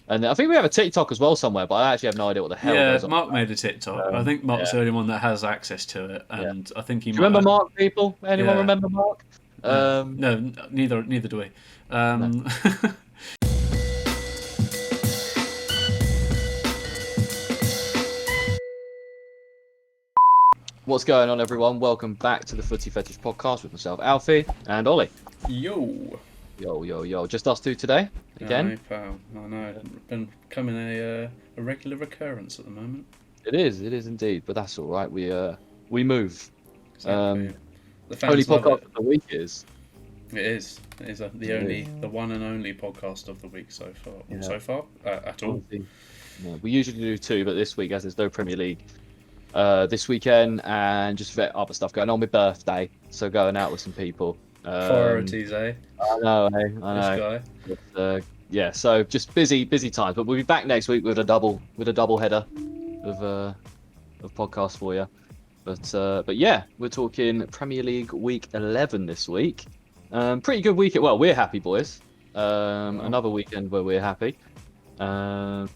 And I think we have a TikTok as well somewhere, but I actually have no idea what the hell Yeah, goes on. Mark made a TikTok. I think Yeah, Mark's the only one that has access to it, yeah. and I think he Do you might. remember Mark, people? Anyone Yeah, remember Mark? no, Um, no, neither do we. no. Um, What's going on, everyone? Welcome back to the Footy Fetish podcast with myself, Alfie, and Ollie. Yo, Yo, yo, yo. Just us two today, again. aye, pal. I know it's been becoming a regular recurrence at the moment. It is indeed, but that's all right. We move. Exactly. The Only fans love podcast it. of the week is. It is. It is the one and only podcast of the week so far. Yeah. So far, at all. Obviously, yeah, we usually do two, but this week, as there's no Premier League this weekend, and just other stuff going on, my birthday, so going out with some people. Priorities, eh? I know, I This know. guy. But, yeah, so just busy times. But we'll be back next week with a double header of podcasts for you. But yeah, we're talking Premier League Week 11 this week. Pretty good weekend. Well, we're happy, boys. Another weekend where we're happy. Yeah,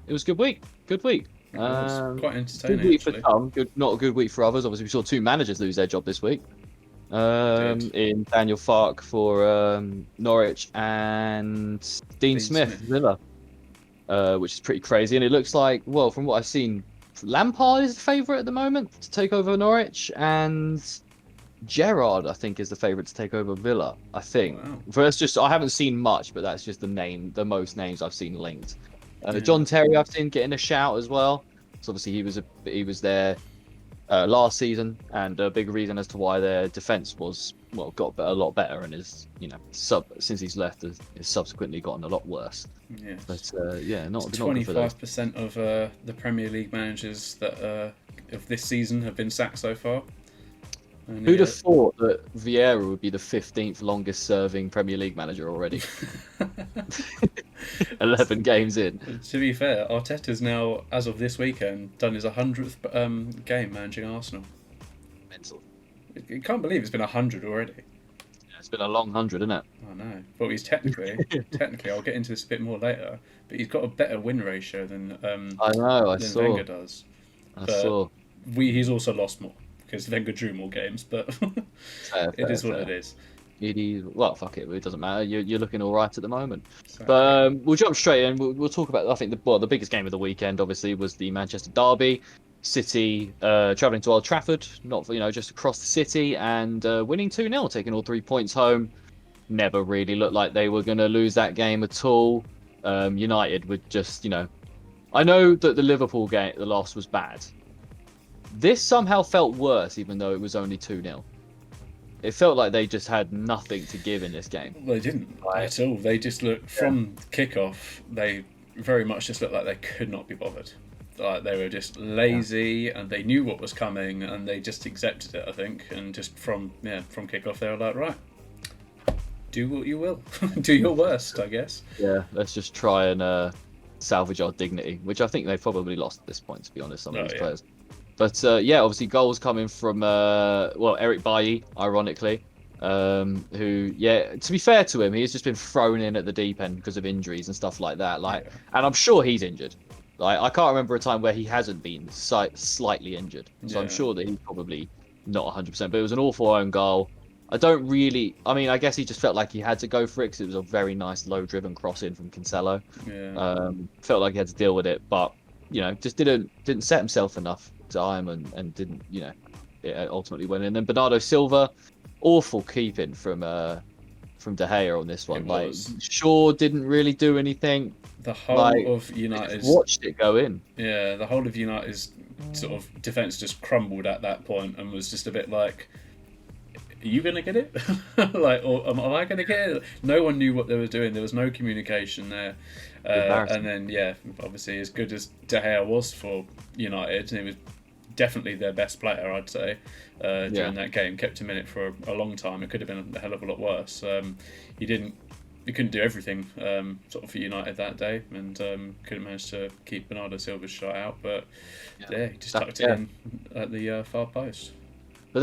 it was a good week. Good week. It was quite entertaining. Good week actually. for some. Good, not a good week for others. Obviously, we saw two managers lose their job this week. In Daniel Farke for Norwich and Dean Smith Villa, which is pretty crazy. And it looks like, well, from what I've seen, Lampard is the favourite at the moment to take over Norwich, and Gerrard, I think, is the favourite to take over Villa. I think. Wow. First, just I haven't seen much, but that's just the most names I've seen linked. John Terry, I've seen getting a shout as well. So obviously he was there last season, and a big reason as to why their defence got a lot better, and is since he's left has subsequently gotten a lot worse. Yeah. But yeah, not 25% of the Premier League managers that of this season have been sacked so far. And who'd have thought that Vieira would be the 15th longest serving Premier League manager already? 11 games in. To be fair, Arteta's now, as of this weekend, done his 100th game managing Arsenal. Mental. I can't believe it's been 100 already. Yeah, it's been a long 100, isn't it? I know. But he's technically, I'll get into this a bit more later, but he's got a better win ratio than I saw. Wenger does. I saw. He's also lost more because Wenger drew more games, but it is what it is. Well, fuck it. It doesn't matter. You're looking all right at the moment. Exactly. But we'll jump straight in. We'll talk about. I think the biggest game of the weekend, obviously, was the Manchester derby. City travelling to Old Trafford, not just across the city, and winning 2-0, taking all 3 points home. Never really looked like they were going to lose that game at all. United would just, I know that the Liverpool game, the loss was bad. This somehow felt worse, even though it was only 2-0. It felt like they just had nothing to give in this game. They didn't at all. They just looked, from kickoff, they very much just looked like they could not be bothered. Like they were just lazy, and they knew what was coming, and they just accepted it, I think. And just from kickoff, they were like, right, do what you will. Do your worst, I guess. Yeah, let's just try and salvage our dignity, which I think they've probably lost at this point, to be honest, some of these players. But obviously goals coming from Eric Bailly, ironically, who, to be fair to him, he's just been thrown in at the deep end because of injuries and stuff like that. And I'm sure he's injured. Like, I can't remember a time where he hasn't been slightly injured. So I'm sure that he's probably not 100%. But it was an awful own goal. I I guess he just felt like he had to go for it because it was a very nice low-driven cross-in from Cancelo. Yeah. Felt like he had to deal with it, but just didn't set himself enough time and didn't it ultimately went in. And then Bernardo Silva, awful keeping from De Gea on this one. Shaw didn't really do anything. The whole of United's watched it go in. Yeah, the whole of United's sort of defence just crumbled at that point and was just a bit like, are you going to get it? Or am I going to get it? No one knew what they were doing. There was no communication there. And then, obviously, as good as De Gea was for United, and he was definitely their best player, I'd say, during that game. Kept him in it for a long time. It could have been a hell of a lot worse. He couldn't do everything sort of for United that day, and couldn't manage to keep Bernardo Silva's shot out. But he just tucked it in at the far post. But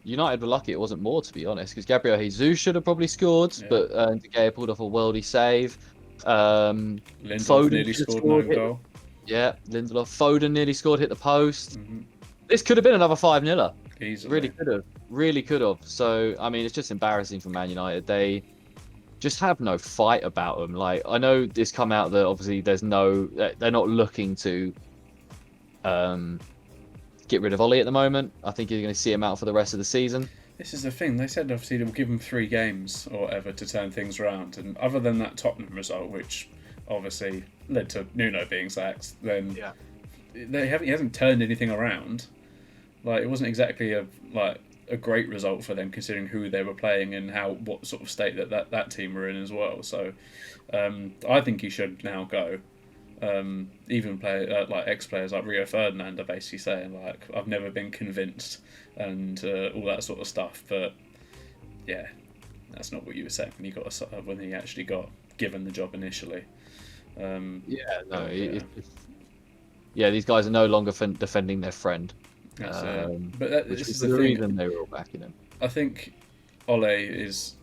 United were lucky it wasn't more, to be honest, because Gabriel Jesus should have probably scored, but De Gea pulled off a worldy save. Lindelof nearly should have scored an own hit- goal. Yeah, Lindelof. Foden nearly scored, hit the post. Hmm. This could have been another 5-0. Easily. Really could have. Really could have. So, I mean, it's just embarrassing for Man United. They just have no fight about them. Like, I know this come out that obviously they're not looking to get rid of Ollie at the moment. I think you're going to see him out for the rest of the season. This is the thing. They said obviously they will give him 3 games or whatever to turn things around, and other than that Tottenham result, which obviously led to Nuno being sacked, then he hasn't turned anything around. Like, it wasn't exactly a great result for them considering who they were playing and what sort of state that team were in as well. So I think he should now go. Even like ex-players like Rio Ferdinand are basically saying like, I've never been convinced and all that sort of stuff. But yeah, that's not what you were saying when he actually got given the job initially. These guys are no longer defending their friend. But Which this is is the the thing. reason they were all backing him. I think Ole is.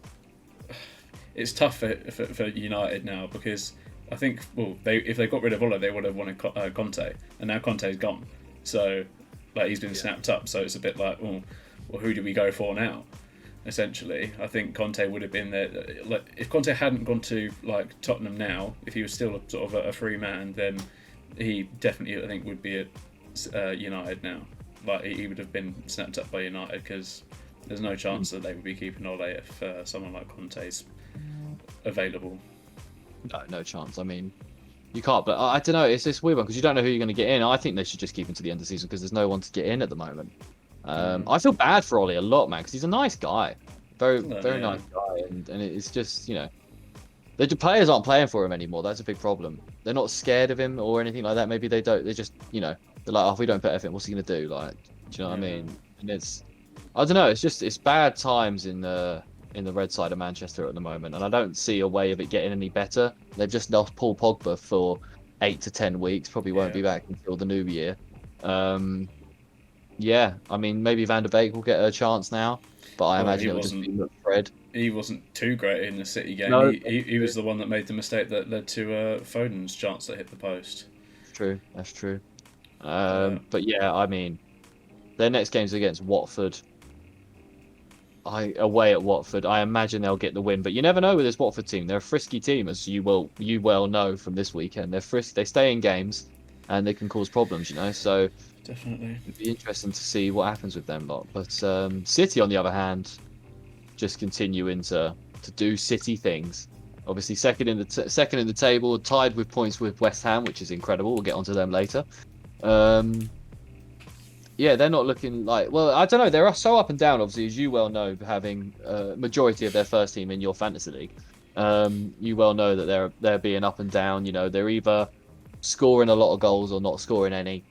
It's tough for United now because I think if they got rid of Ole, they would have wanted Conte, and now Conte's gone. So like he's been snapped up. So it's a bit like, well, who do we go for now? Essentially, I think Conte would have been there. Like if Conte hadn't gone to like Tottenham now, if he was still sort of a free man, then he definitely I think would be at United now. Like he would have been snapped up by United because there's no chance that they would be keeping Ole if someone like Conte's available. No chance. I mean, you can't. But I don't know. It's this weird one because you don't know who you're going to get in. I think they should just keep him to the end of the season because there's no one to get in at the moment. I feel bad for Ole a lot, man, because he's a nice guy, very nice guy, and it's just the players aren't playing for him anymore. That's a big problem. They're not scared of him or anything like that. Maybe they don't. They just they're like, oh, if we don't put effort, what's he going to do? Like, do you know what I mean? And I don't know. It's bad times in the red side of Manchester at the moment, and I don't see a way of it getting any better. They've just lost Paul Pogba for 8 to 10 weeks. Probably won't be back until the new year. I mean, maybe Van der Beek will get a chance now, but I imagine it will just be Fred. He wasn't too great in the City game. No. He was the one that made the mistake that led to Foden's chance that hit the post. That's true. But yeah, I mean, their next game's against Watford. Away at Watford. I imagine they'll get the win, but you never know with this Watford team. They're a frisky team, as you well know from this weekend. They're frisk. They stay in games, and they can cause problems. So definitely, it'd be interesting to see what happens with them lot. But City, on the other hand, just continuing to do City things. Obviously, second in the table, tied with points with West Ham, which is incredible. We'll get onto them later. They're not looking like... Well, I don't know. They're so up and down, obviously, as you well know, having a majority of their first team in your fantasy league. You well know that they're being up and down. They're either scoring a lot of goals or not scoring any.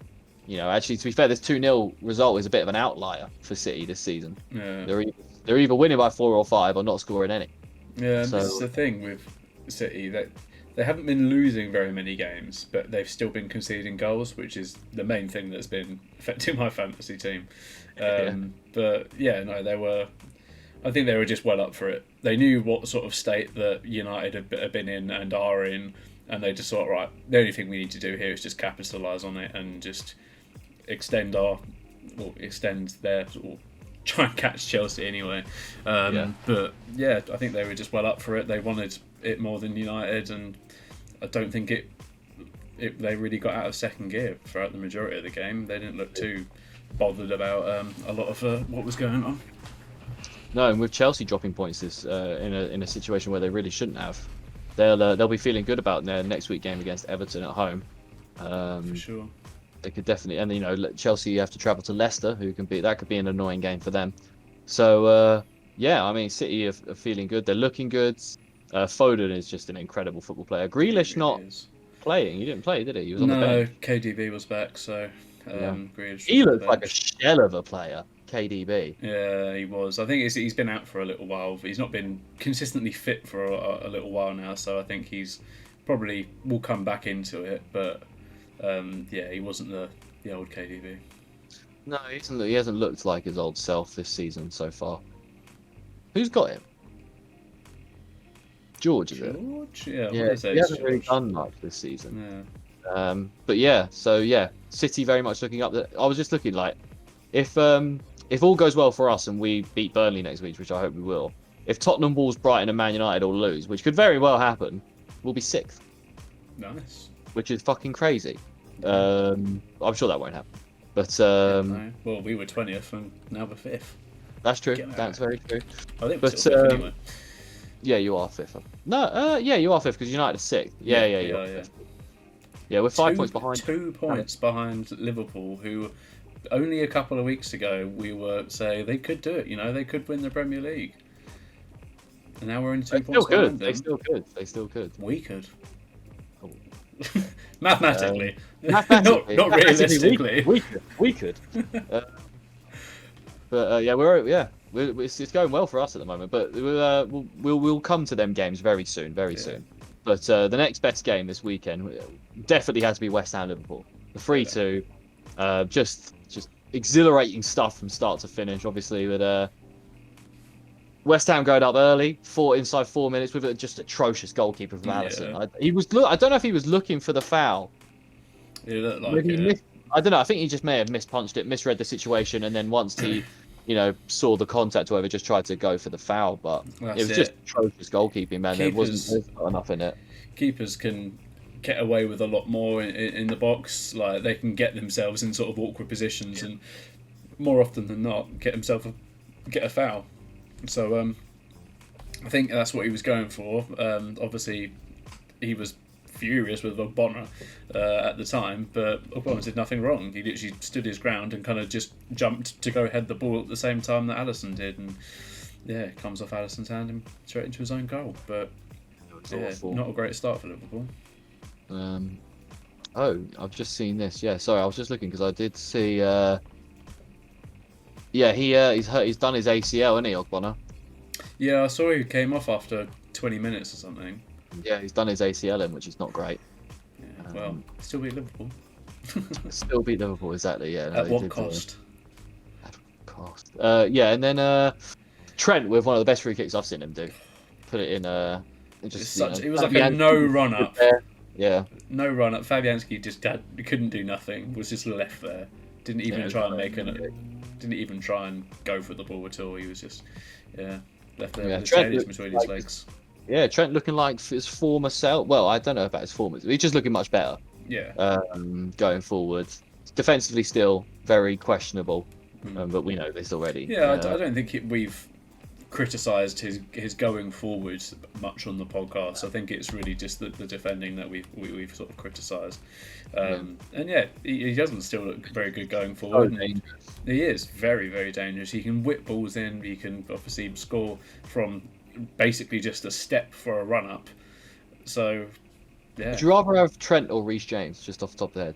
Actually, to be fair, this 2-0 result is a bit of an outlier for City this season. Yeah. They're either winning by 4 or 5 or not scoring any. Yeah, and this is the thing with City, that they haven't been losing very many games, but they've still been conceding goals, which is the main thing that's been affecting my fantasy team. But yeah, no, I think they were just well up for it. They knew what sort of state that United have been in and are in, and they just thought, right, the only thing we need to do here is just capitalise on it and just extend their try and catch Chelsea anyway. But yeah, I think they were just well up for it. They wanted it more than United, and I don't think they really got out of second gear throughout the majority of the game. They didn't look too bothered about a lot of what was going on. No, and with Chelsea dropping points in a situation where they really shouldn't have, they'll be feeling good about their next week game against Everton at home. For sure. They could definitely, and Chelsea have to travel to Leicester, that could be an annoying game for them. So I mean, City are feeling good. They're looking good. Foden is just an incredible football player. Grealish not playing. He didn't play, did he? He was on the bench. No, KDB was back, so Grealish. He looks like a shell of a player. KDB. Yeah, he was. I think he's been out for a little while. He's not been consistently fit for a little while now, so I think he's probably will come back into it. But he wasn't the old KDB. No, he hasn't looked like his old self this season so far. Who's got him? George, is it? George? Yeah, Yeah, what is that? he It's hasn't really George. done much this season. Yeah. But yeah, so yeah, City very much looking up. I was just looking like, if all goes well for us and we beat Burnley next week, which I hope we will. If Tottenham, Wolves, Brighton, and Man United all lose, which could very well happen, we'll be 6th, Nice. which is fucking crazy. I'm sure that won't happen, but No. Well, we were 20th and now we're 5th. that's true. Get out. That's very true. I think we're But still 5th anyway. yeah, you are 5th. No, yeah, you are 5th because United are 6th. Yeah, you're 5th. Yeah, we're 5 points behind. 2 points behind Liverpool, who only a couple of weeks ago we were saying they could do it. You know, they could win the Premier League. And now we're only 2 They're points still behind good. them. They still could. We could. Oh. Mathematically. Mathematically, not realistically. we could. But it's going well for us at the moment. But we'll come to them games very soon, soon. But the next best game this weekend definitely has to be West Ham Liverpool. The 3-2, just exhilarating stuff from start to finish. Obviously, with West Ham going up early, inside 4 minutes with a just atrocious goalkeeper from Alisson. I don't know if he was looking for the foul. It looked like Maybe it. I don't know. I think he just may have mispunched it, misread the situation, and then once he, saw the contact or whatever, just tried to go for the foul. But it was just atrocious goalkeeping, man. There wasn't enough in it. Keepers can get away with a lot more in the box. Like, they can get themselves in sort of awkward positions, and more often than not, get a foul. So I think that's what he was going for. Obviously, he was furious with Ogbonna at the time, but Ogbonna did nothing wrong. He literally stood his ground and kind of just jumped to go head the ball at the same time that Alisson did, and it comes off Alisson's hand and straight into his own goal. But not a great start for Liverpool. I've just seen this. Yeah, sorry, I was just looking because I did see. He's hurt. He's done his ACL, isn't he, Ogbonna? Yeah, I saw he came off after 20 minutes or something. Yeah, he's done his ACL in, which is not great. Yeah, well, still beat Liverpool. Still beat Liverpool, exactly. Yeah. At what cost? At what cost? And then Trent with one of the best free kicks I've seen him do. Put it in. It was like a no run up. Yeah. No run up. Fabianski just couldn't do nothing. Was just left there. Didn't even try and Didn't even try and go for the ball at all. He was just left there with his tail between his legs. Yeah, Trent looking like his former self. Well, I don't know about his former. He's just looking much better. Yeah. Going forward, defensively still very questionable, but we know this already. Yeah, I don't think we've criticised his going forward much on the podcast. I think it's really just the defending that we've sort of criticised. And he doesn't still look very good going forward. He is very, very dangerous. He can whip balls in. He can obviously score from basically just a step for a run up. So, yeah. Would you rather have Trent or Reece James, just off the top of the head?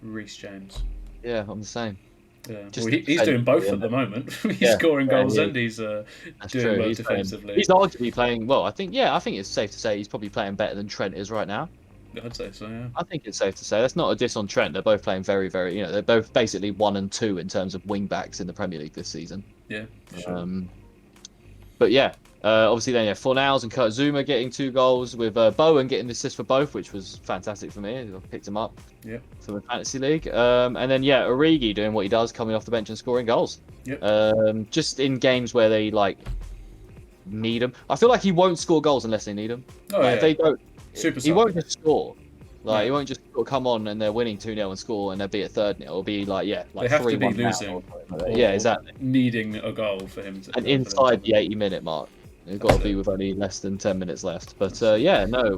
Reece James. Yeah, I'm the same. Yeah. Well, he's doing both at the moment. He's scoring goals and he's doing well defensively. He's arguably playing well. I think it's safe to say he's probably playing better than Trent is right now. I'd say so, yeah. I think it's safe to say. That's not a diss on Trent. They're both playing very, very, they're both basically 1 and 2 in terms of wing backs in the Premier League this season. Yeah, for sure. But yeah, obviously then Fornals and Kurt Zouma getting 2 goals, with Bowen getting the assist for both, which was fantastic for me. I picked him up for the Fantasy League. And then Origi doing what he does, coming off the bench and scoring goals. Yep. Just in games where they need him. I feel like he won't score goals unless they need him. If they don't, he won't just score. He won't just come on and they're winning 2-0 and score and they'll be at 3rd. It'll be they have 3-1 to be losing. Exactly. Needing a goal for him to. And inside the 80-minute mark, they've got to be with only less than 10 minutes left. But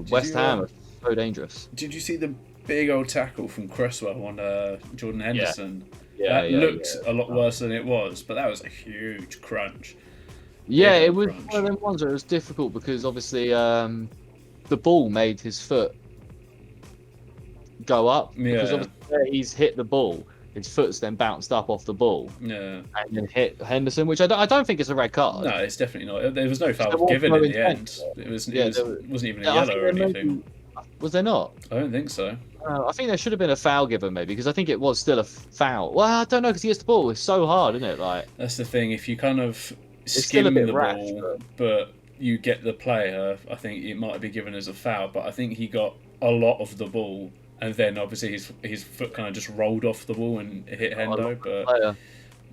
West Ham are so dangerous. Did you see the big old tackle from Cresswell on Jordan Henderson? That looked a lot worse than it was, but that was a huge crunch. Yeah, it was one of them ones where it was difficult because obviously the ball made his foot go up. Because obviously where he's hit the ball, his foot's then bounced up off the ball. Yeah. And then hit Henderson, which I don't think is a red card. No, it's definitely not. There was no foul given in the end. It wasn't even a yellow or anything. Was there not? I don't think so. I think there should have been a foul given maybe, because I think it was still a foul. Well, I don't know, because he hits the ball. It's so hard, isn't it? That's the thing. If still a skim bit the rash, ball, but you get the player. I think it might be given as a foul, but I think he got a lot of the ball, and then obviously his foot kind of just rolled off the ball and hit Hendo. But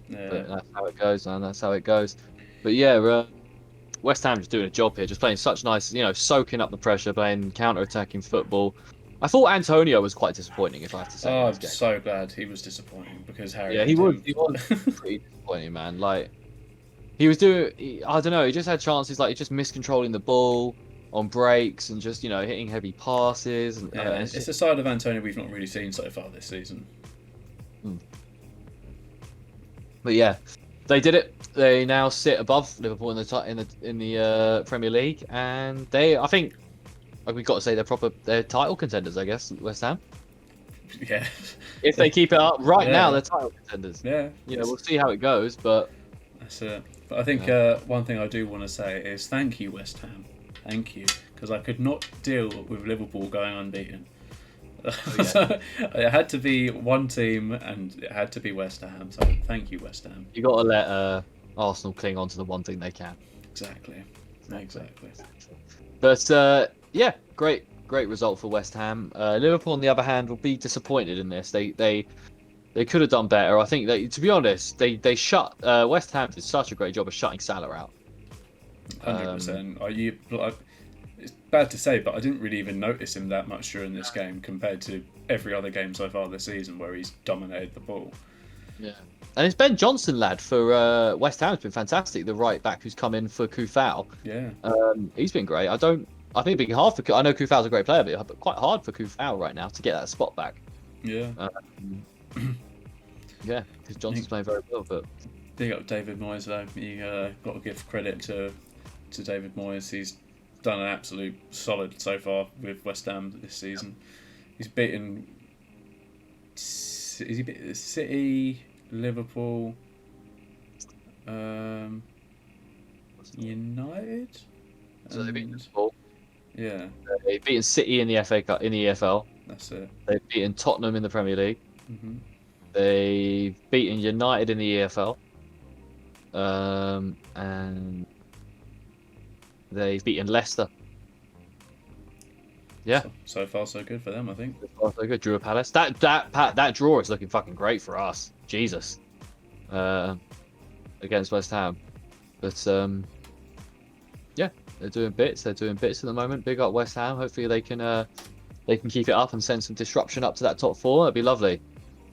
But that's how it goes, man. That's how it goes. But yeah, West Ham just doing a job here, just playing such nice, soaking up the pressure, playing counter-attacking football. I thought Antonio was quite disappointing, if I have to say. In I'm this game. so glad he was disappointing because Harry. Yeah, he was pretty disappointing, man. Like he was I don't know. He just had chances, like he just miscontrolling the ball on breaks and just hitting heavy passes. And, yeah, it's a side of Antonio we've not really seen so far this season. But yeah, they did it. They now sit above Liverpool in the Premier League, and I think, like we've got to say, they're title contenders, I guess. West Ham. Yeah. If they keep it up now, they're title contenders. Yeah. We'll see how it goes, but that's it. But I think one thing I do want to say is thank you, West Ham. Thank you, because I could not deal with Liverpool going unbeaten. So it had to be one team, and it had to be West Ham. So thank you, West Ham. You got to let Arsenal cling on to the one thing they can. Exactly. But yeah, great result for West Ham. Liverpool, on the other hand, will be disappointed in this. They could have done better. I think that, to be honest, they shut West Ham did such a great job of shutting Salah out. 100%. It's bad to say, but I didn't really even notice him that much during this game compared to every other game so far this season where he's dominated the ball. Yeah, and it's Ben Johnson, lad, for West Ham. Has been fantastic. The right back who's come in for Kufau. Yeah, he's been great. I think it'd be hard for. I know Kufau's a great player, but quite hard for Kufau right now to get that spot back. Yeah. Yeah, because Johnson's playing very well. But big up David Moyes though. You got to give credit to David Moyes. He's done an absolute solid so far with West Ham this season. He's beaten. Is he beaten City, Liverpool, United? So they've beaten Liverpool. Yeah. They've beaten City in the FA Cup, in the EFL. That's it. They've beaten Tottenham in the Premier League. Mm-hmm. They've beaten United in the EFL. And they've beaten Leicester. Yeah. So far, so good for them, I think. So far, so good. Drew a Palace. That draw is looking fucking great for us. Jesus. Against West Ham. But yeah, they're doing bits. They're doing bits at the moment. Big up West Ham. Hopefully they can keep it up and send some disruption up to that top four. That'd be lovely.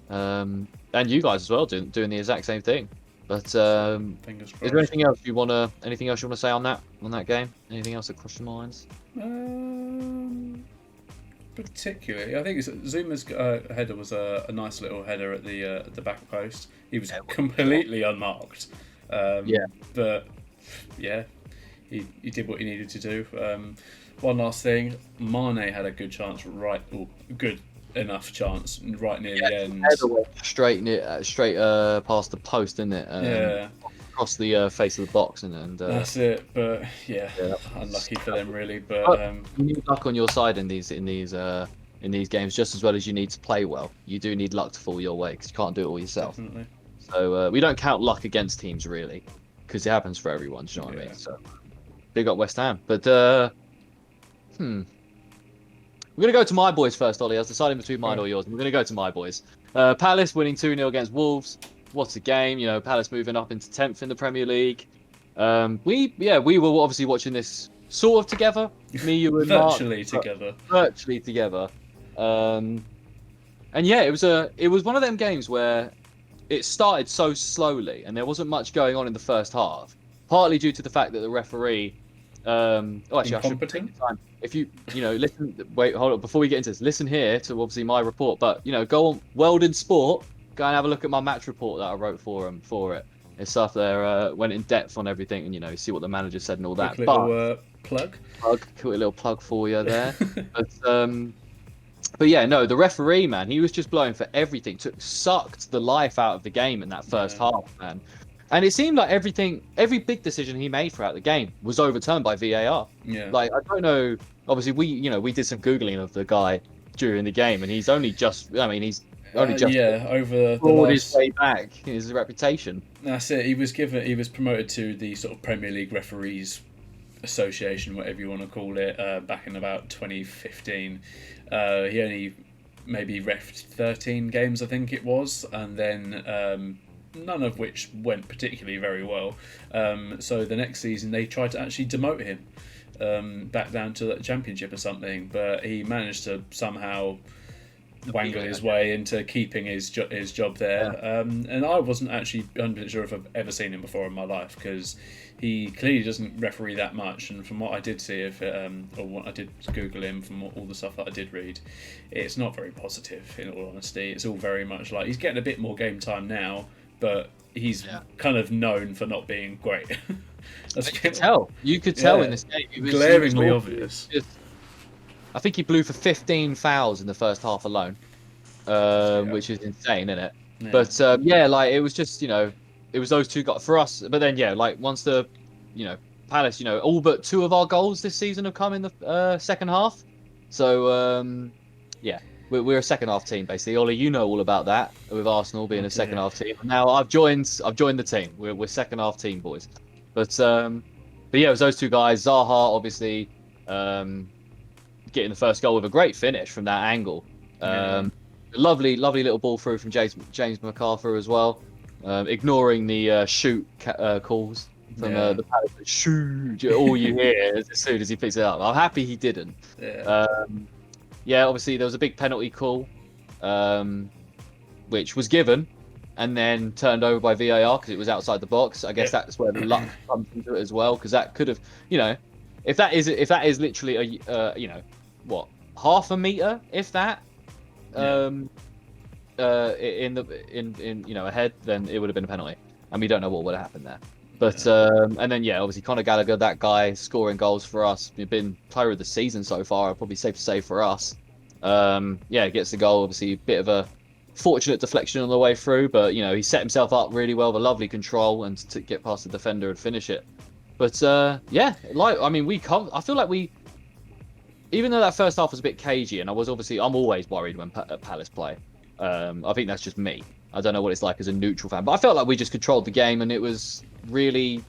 And you guys as well doing the exact same thing. But is there anything else you wanna say on that game? Anything else that crossed your minds? Particularly, I think Zuma's header was a nice little header at the back post. He was completely unmarked. But yeah, he did what he needed to do. One last thing, Mane had a good chance good enough chance right near the end. Straight past the post, isn't it? Across the face of the box, and that's it. But yeah, unlucky for them really. But you need luck on your side in these games just as well as you need to play well. You do need luck to fall your way because you can't do it all yourself. Definitely. So we don't count luck against teams really because it happens for everyone. Do you know what I mean? So big up West Ham. But we're going to go to my boys first, Ollie. I was deciding between mine or yours. We're going to go to my boys. Palace winning 2-0 against Wolves. What a game. Palace moving up into 10th in the Premier League. We were obviously watching this sort of together. Me, you and virtually Mark, together. Virtually together. And yeah, it was one of them games where it started so slowly and there wasn't much going on in the first half. Partly due to the fact that the referee I should take the time. If you listen, wait, hold on. Before we get into this, listen here to obviously my report. But go on Weldon Sport. Go and have a look at my match report that I wrote for it. It's stuff there. Went in depth on everything, and see what the manager said and all that. Quick little plug. Quick little plug for you there. But yeah, no, the referee, man, he was just blowing for everything. Sucked the life out of the game in that first half, man. And it seemed like every big decision he made throughout the game was overturned by VAR. Yeah. Like, I don't know. Obviously, we did some Googling of the guy during the game, and he's only just, he's Only just Yeah, over the clawed his last. way back his reputation. That's it. He was promoted to the sort of Premier League referees association, whatever you want to call it, back in about 2015. He only maybe refed 13 games, I think it was, and then none of which went particularly very well. So the next season they tried to actually demote him back down to the Championship or something, but he managed to somehow wangle his way into keeping his job there. And I wasn't actually 100% sure if I've ever seen him before in my life, because he clearly doesn't referee that much. And from what I did see, or what I did Google him, from all the stuff that I did read, it's not very positive, in all honesty. It's all very much like he's getting a bit more game time now, but he's kind of known for not being great. You could tell. You could tell in this game. It was glaringly obvious. I think he blew for 15 fouls in the first half alone, which is insane, isn't it? Yeah. But like it was just, it was those two guys for us. But then like once the, Palace, all but 2 of our goals this season have come in the second half. So we're a second half team basically. Ollie, you know all about that with Arsenal being a second half team. Now I've joined the team. We're second half team boys. But yeah, it was those 2 guys. Zaha obviously. Getting the first goal with a great finish from that angle. Lovely little ball through from James MacArthur as well. Ignoring the shoot calls from the Palace. Shoot! All you hear is as soon as he picks it up. I'm happy he didn't. Obviously there was a big penalty call, which was given and then turned over by VAR because it was outside the box. I guess that's where the luck comes into it as well, because that could have, if that is literally a half a meter, if that, in ahead, then it would have been a penalty, and we don't know what would have happened there. But and then obviously Conor Gallagher, that guy scoring goals for us, been player of the season so far. Probably safe to say for us. Gets the goal. Obviously, a bit of a fortunate deflection on the way through, but he set himself up really well with a lovely control and to get past the defender and finish it. But I feel like we, even though that first half was a bit cagey, and I'm always worried when Palace play. I think that's just me. I don't know what it's like as a neutral fan, but I felt like we just controlled the game, and it was really,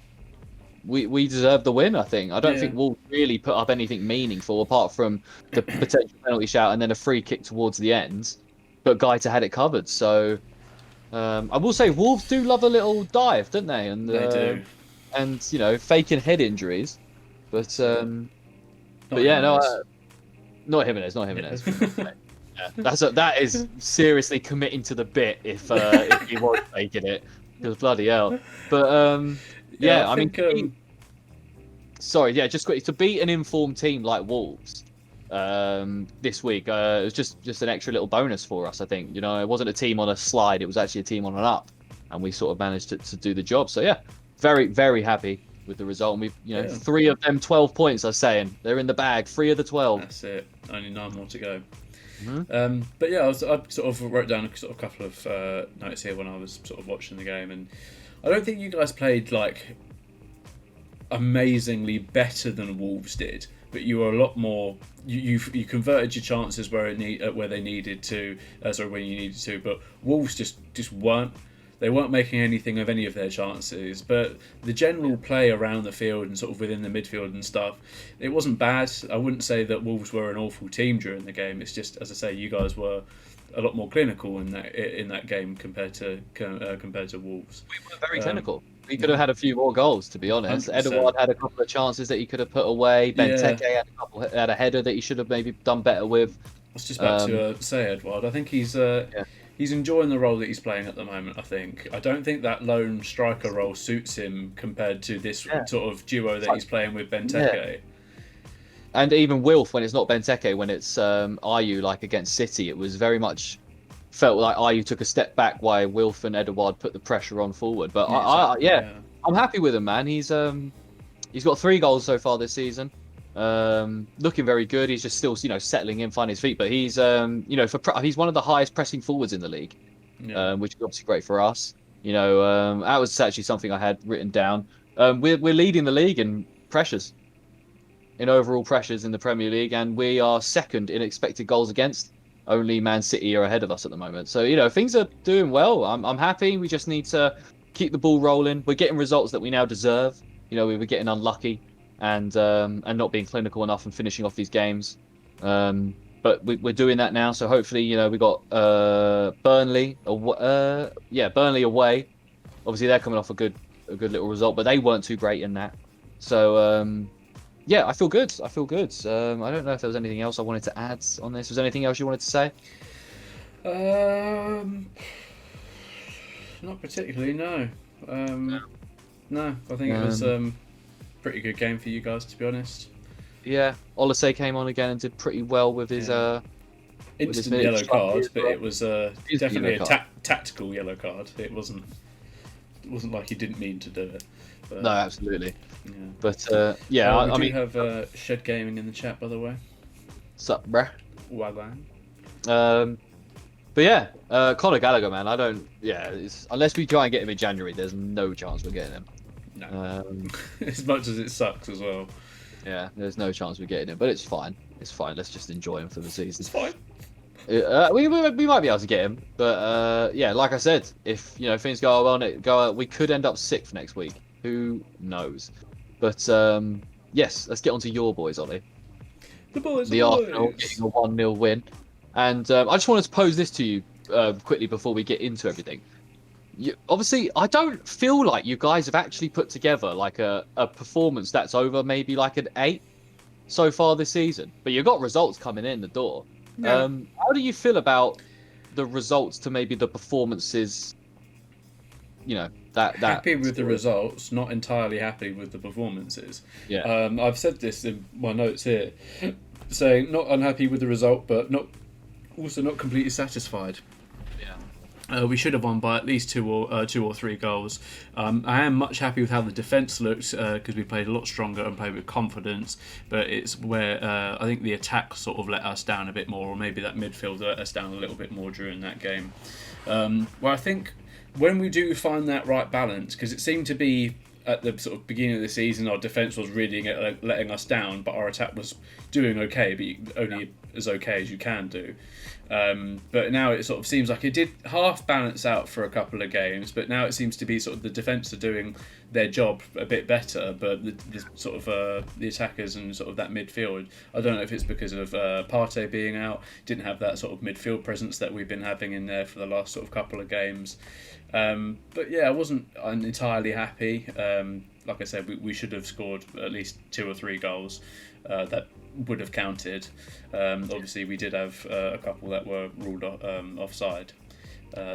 we deserved the win. I think. I don't think Wolves really put up anything meaningful apart from the potential penalty shout and then a free kick towards the end, but Gaeta had it covered. So I will say Wolves do love a little dive, don't they? And they do. And faking head injuries, but not Jimenez. That is seriously committing to the bit if he was faking it, because bloody hell. But I mean, sorry, just quickly, to beat an informed team like Wolves this week, it was just an extra little bonus for us. I think it wasn't a team on a slide; it was actually a team on an up, and we sort of managed to do the job. So very, very happy with the result. And we've, 3 of them 12 points, I'm saying. They're in the bag, 3 of the 12. That's it. Only 9 more to go. Mm-hmm. But I sort of wrote down a couple of notes here when I was sort of watching the game. And I don't think you guys played, like, amazingly better than Wolves did. But you were a lot more. You converted your chances where they needed to. When you needed to. But Wolves just weren't. They weren't making anything of any of their chances, but the general play around the field and sort of within the midfield and stuff, it wasn't bad. I wouldn't say that Wolves were an awful team during the game. It's just, as I say, you guys were a lot more clinical in that game compared to Wolves. We were very clinical. We could have had a few more goals, to be honest. 100%. Edouard had a couple of chances that he could have put away. Benteke had a header that he should have maybe done better with. I was just about to say Edouard. I think he's enjoying the role that he's playing at the moment, I think. I don't think that lone striker role suits him compared to this sort of duo that he's playing with Benteke. And even Wilf, when it's not Benteke, when it's Ayew, like against City, it was very much felt like Ayew took a step back while Wilf and Edouard put the pressure on forward. But I'm happy with him, man. He's got 3 goals so far this season. Looking very good. He's just still, settling in, finding his feet. But he's, he's one of the highest pressing forwards in the league, which is obviously great for us. That was actually something I had written down. We're leading the league in pressures, in overall pressures in the Premier League, and we are second in expected goals against. Only Man City are ahead of us at the moment. So, things are doing well. I'm happy. We just need to keep the ball rolling. We're getting results that we now deserve. We were getting unlucky and not being clinical enough and finishing off these games. But we're doing that now. So hopefully, we got Burnley. Burnley away. Obviously, they're coming off a good little result, but they weren't too great in that. So yeah, I feel good. I don't know if there was anything else I wanted to add on this. Was there anything else you wanted to say? Not particularly, no. No, I think it was pretty good game for you guys, to be honest. Yeah, Oliseh came on again and did pretty well with his instant yellow card, but it was definitely a tactical yellow card. It wasn't like he didn't mean to do it. But, no, absolutely. Yeah. But we do have Shed Gaming in the chat, by the way. Sup, bruh? Wagwan. But yeah, Conor Gallagher, man. Unless we try and get him in January, there's no chance we're getting him. No. As much as it sucks as well. Yeah, there's no chance we're getting him, but it's fine. Let's just enjoy him for the season. It's fine. We might be able to get him, but like I said, if things go well, we could end up 6th next week. Who knows? But yes, let's get on to your boys, Ollie. The Arsenal getting a 1-0 win, and I just wanted to pose this to you quickly before we get into everything. Obviously, I don't feel like you guys have actually put together like a performance that's over maybe like an 8 so far this season, but you've got results coming in the door. Yeah. How do you feel about the results to maybe the performances? That happy with the results, not entirely happy with the performances. Yeah. I've said this in my notes here, saying not unhappy with the result, but not completely satisfied. Yeah. We should have won by at least two or three goals. I am much happy with how the defence looked because we played a lot stronger and played with confidence. But it's where I think the attack sort of let us down a bit more, or maybe that midfield let us down a little bit more during that game. Well, I think when we do find that right balance, because it seemed to be at the sort of beginning of the season, our defence was really letting us down, but our attack was doing okay, but only as okay as you can do. But now it sort of seems like it did half balance out for a couple of games, but now it seems to be sort of the defence are doing their job a bit better, but the sort of the attackers and sort of that midfield, I don't know if it's because of Partey being out, didn't have that sort of midfield presence that we've been having in there for the last sort of couple of games. But yeah, I wasn't entirely happy. Like I said, we should have scored at least 2 or 3 goals that would have counted. Obviously, we did have a couple that were ruled offside.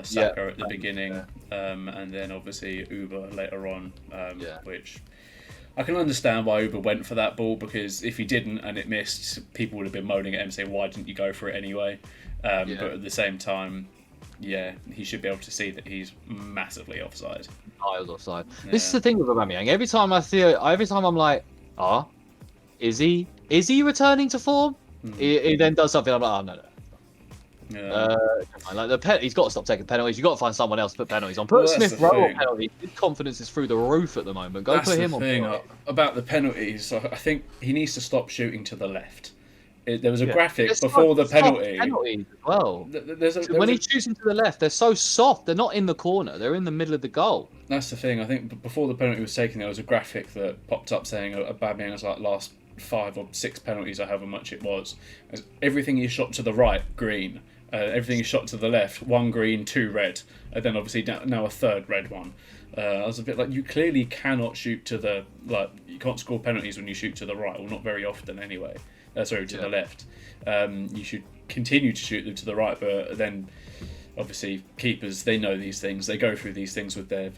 Saka at the beginning, and then obviously Uber later on, which I can understand why Uber went for that ball, because if he didn't and it missed, people would have been moaning at him saying, why didn't you go for it anyway? But at the same time, he should be able to see that he's massively offside. Miles offside. Yeah. This is the thing with Aubameyang. Every time I'm like, is he returning to form? He then does something. I'm like, oh no. Yeah. He's got to stop taking penalties. You've got to find someone else to put penalties on. Put Smith Rowe on penalties. His confidence is through the roof at the moment. Put him on penalties. About the penalties, I think he needs to stop shooting to the left. There was a graphic before the penalty. Penalties as well. When he shoots into the left, they're so soft. They're not in the corner. They're in the middle of the goal. That's the thing. I think before the penalty was taken, there was a graphic that popped up saying Aubameyang's like last 5 or 6 penalties, or however much it was. Everything he shot to the right, green. Everything he shot to the left, 1 green, 2 red, and then obviously now a 3rd red one. I was a bit like, you clearly cannot shoot to you can't score penalties when you shoot to the right, or not very often anyway. To the left. You should continue to shoot them to the right, but then obviously keepers, they know these things. They go through these things with their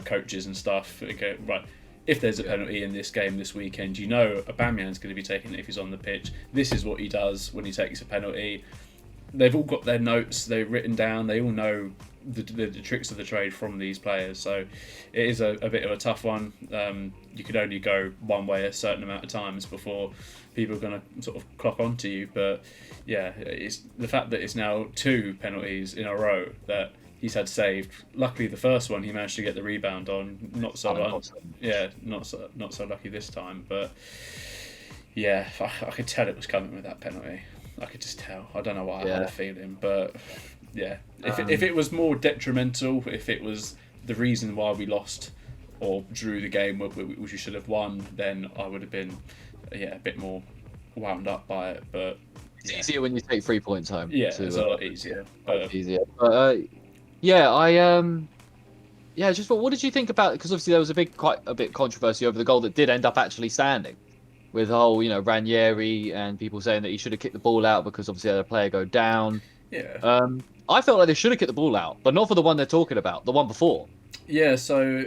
coaches and stuff. Okay, right. If there's a penalty in this game this weekend, Aubameyang's going to be taking it if he's on the pitch. This is what he does when he takes a penalty. They've all got their notes. They've written down. They all know the tricks of the trade from these players. So it is a bit of a tough one. You could only go one way a certain amount of times before people are going to sort of clock onto you. But yeah, it's the fact that it's now 2 penalties in a row that he's had saved. Luckily, the first one he managed to get the rebound on. Not so lucky this time. But yeah, I could tell it was coming with that penalty. I could just tell. I don't know why I Yeah. had a feeling, but yeah. If it was more detrimental, if it was the reason why we lost or drew the game which we should have won, then I would have been a bit more wound up by it. But It's easier when you take 3 points home. yeah, it's a lot easier. But, easier. But yeah, yeah, just what did you think about? Because obviously there was quite a bit controversy over the goal that did end up actually standing, with the whole Ranieri and people saying that he should have kicked the ball out because obviously had a player go down. yeah. I felt like they should have kicked the ball out, but not for the one they're talking about, the one before. Yeah, so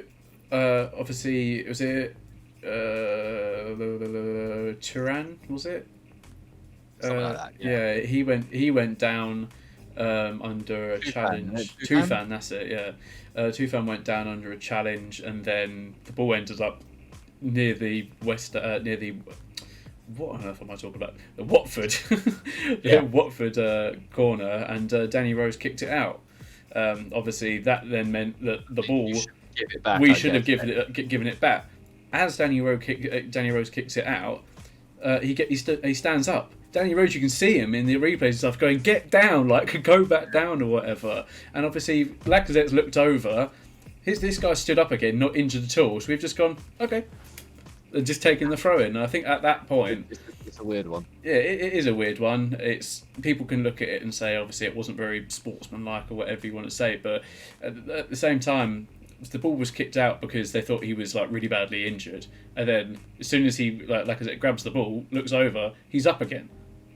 obviously was it Turan, was it? Something like that. Yeah, he went down under a challenge. Tufan, that's it. Yeah, Tufan went down under a challenge, and then the ball ended up near the what on earth am I talking about? The Watford, Watford corner, and Danny Rose kicked it out. Obviously, that then meant that the ball we should have given it back. As Danny Rose kicks it out, he stands up. Danny Rose, you can see him in the replays and stuff going, get down, like go back down or whatever. And obviously, Lacazette's looked over. This guy stood up again, not injured at all. So we've just gone, okay, just taking the throw in. And I think at that point, it's a weird one. Yeah, it is a weird one. It's people can look at it and say, obviously, it wasn't very sportsmanlike or whatever you want to say. But at the same time, the ball was kicked out because they thought he was like really badly injured. And then as soon as he like as it grabs the ball, looks over, he's up again.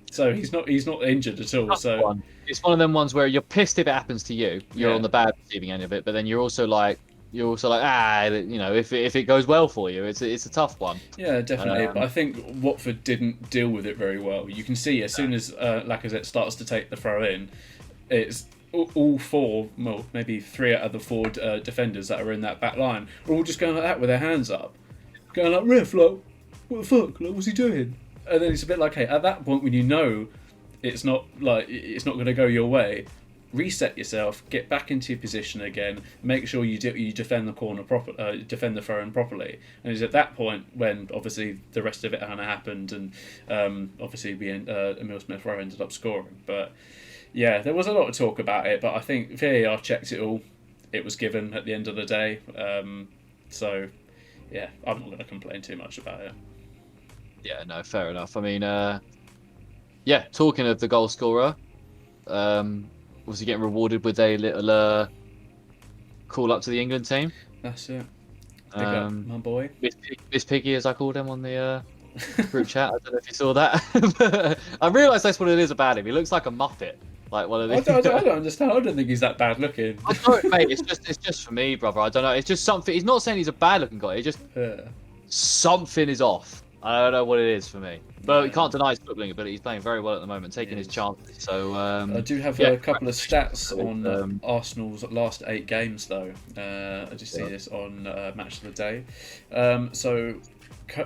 So he's not injured at all. So it's one of them ones where you're pissed if it happens to you. You're on the bad receiving end of it, but then you're also like if it goes well for you, it's a tough one. Yeah, definitely. But I think Watford didn't deal with it very well. You can see as soon as Lacazette starts to take the throw in, it's all four, well, maybe 3 out of the 4 defenders that are in that back line are all just going like that with their hands up, going like, ref, like, what the fuck, like, what's he doing? And then it's a bit like, hey, at that point when you know it's not going to go your way, reset yourself, get back into your position again, make sure you defend the corner proper, defend the throw in properly. And it's at that point when obviously the rest of it kind of happened, and obviously Emile Smith-Rowe ended up scoring. But yeah, there was a lot of talk about it, but I think VAR checked it all. It was given at the end of the day. So yeah, I'm not going to complain too much about it. Yeah, no, fair enough. I mean, talking of the goal scorer, was he getting rewarded with a little call up to the England team? That's it. Big up, my boy. Miss Piggy, as I called him on the group chat. I don't know if you saw that. But I realised that's what it is about him. He looks like a Muppet. Like one of these. I don't understand. I don't think he's that bad looking. I don't, mate. It's just for me, brother. I don't know. It's just something. He's not saying he's a bad looking guy. It's just something is off. I don't know what it is for me. But you can't deny his footballing ability. He's playing very well at the moment, taking his chances. So I do have a couple of stats on Arsenal's last 8 games, though. I just see this on Match of the Day. So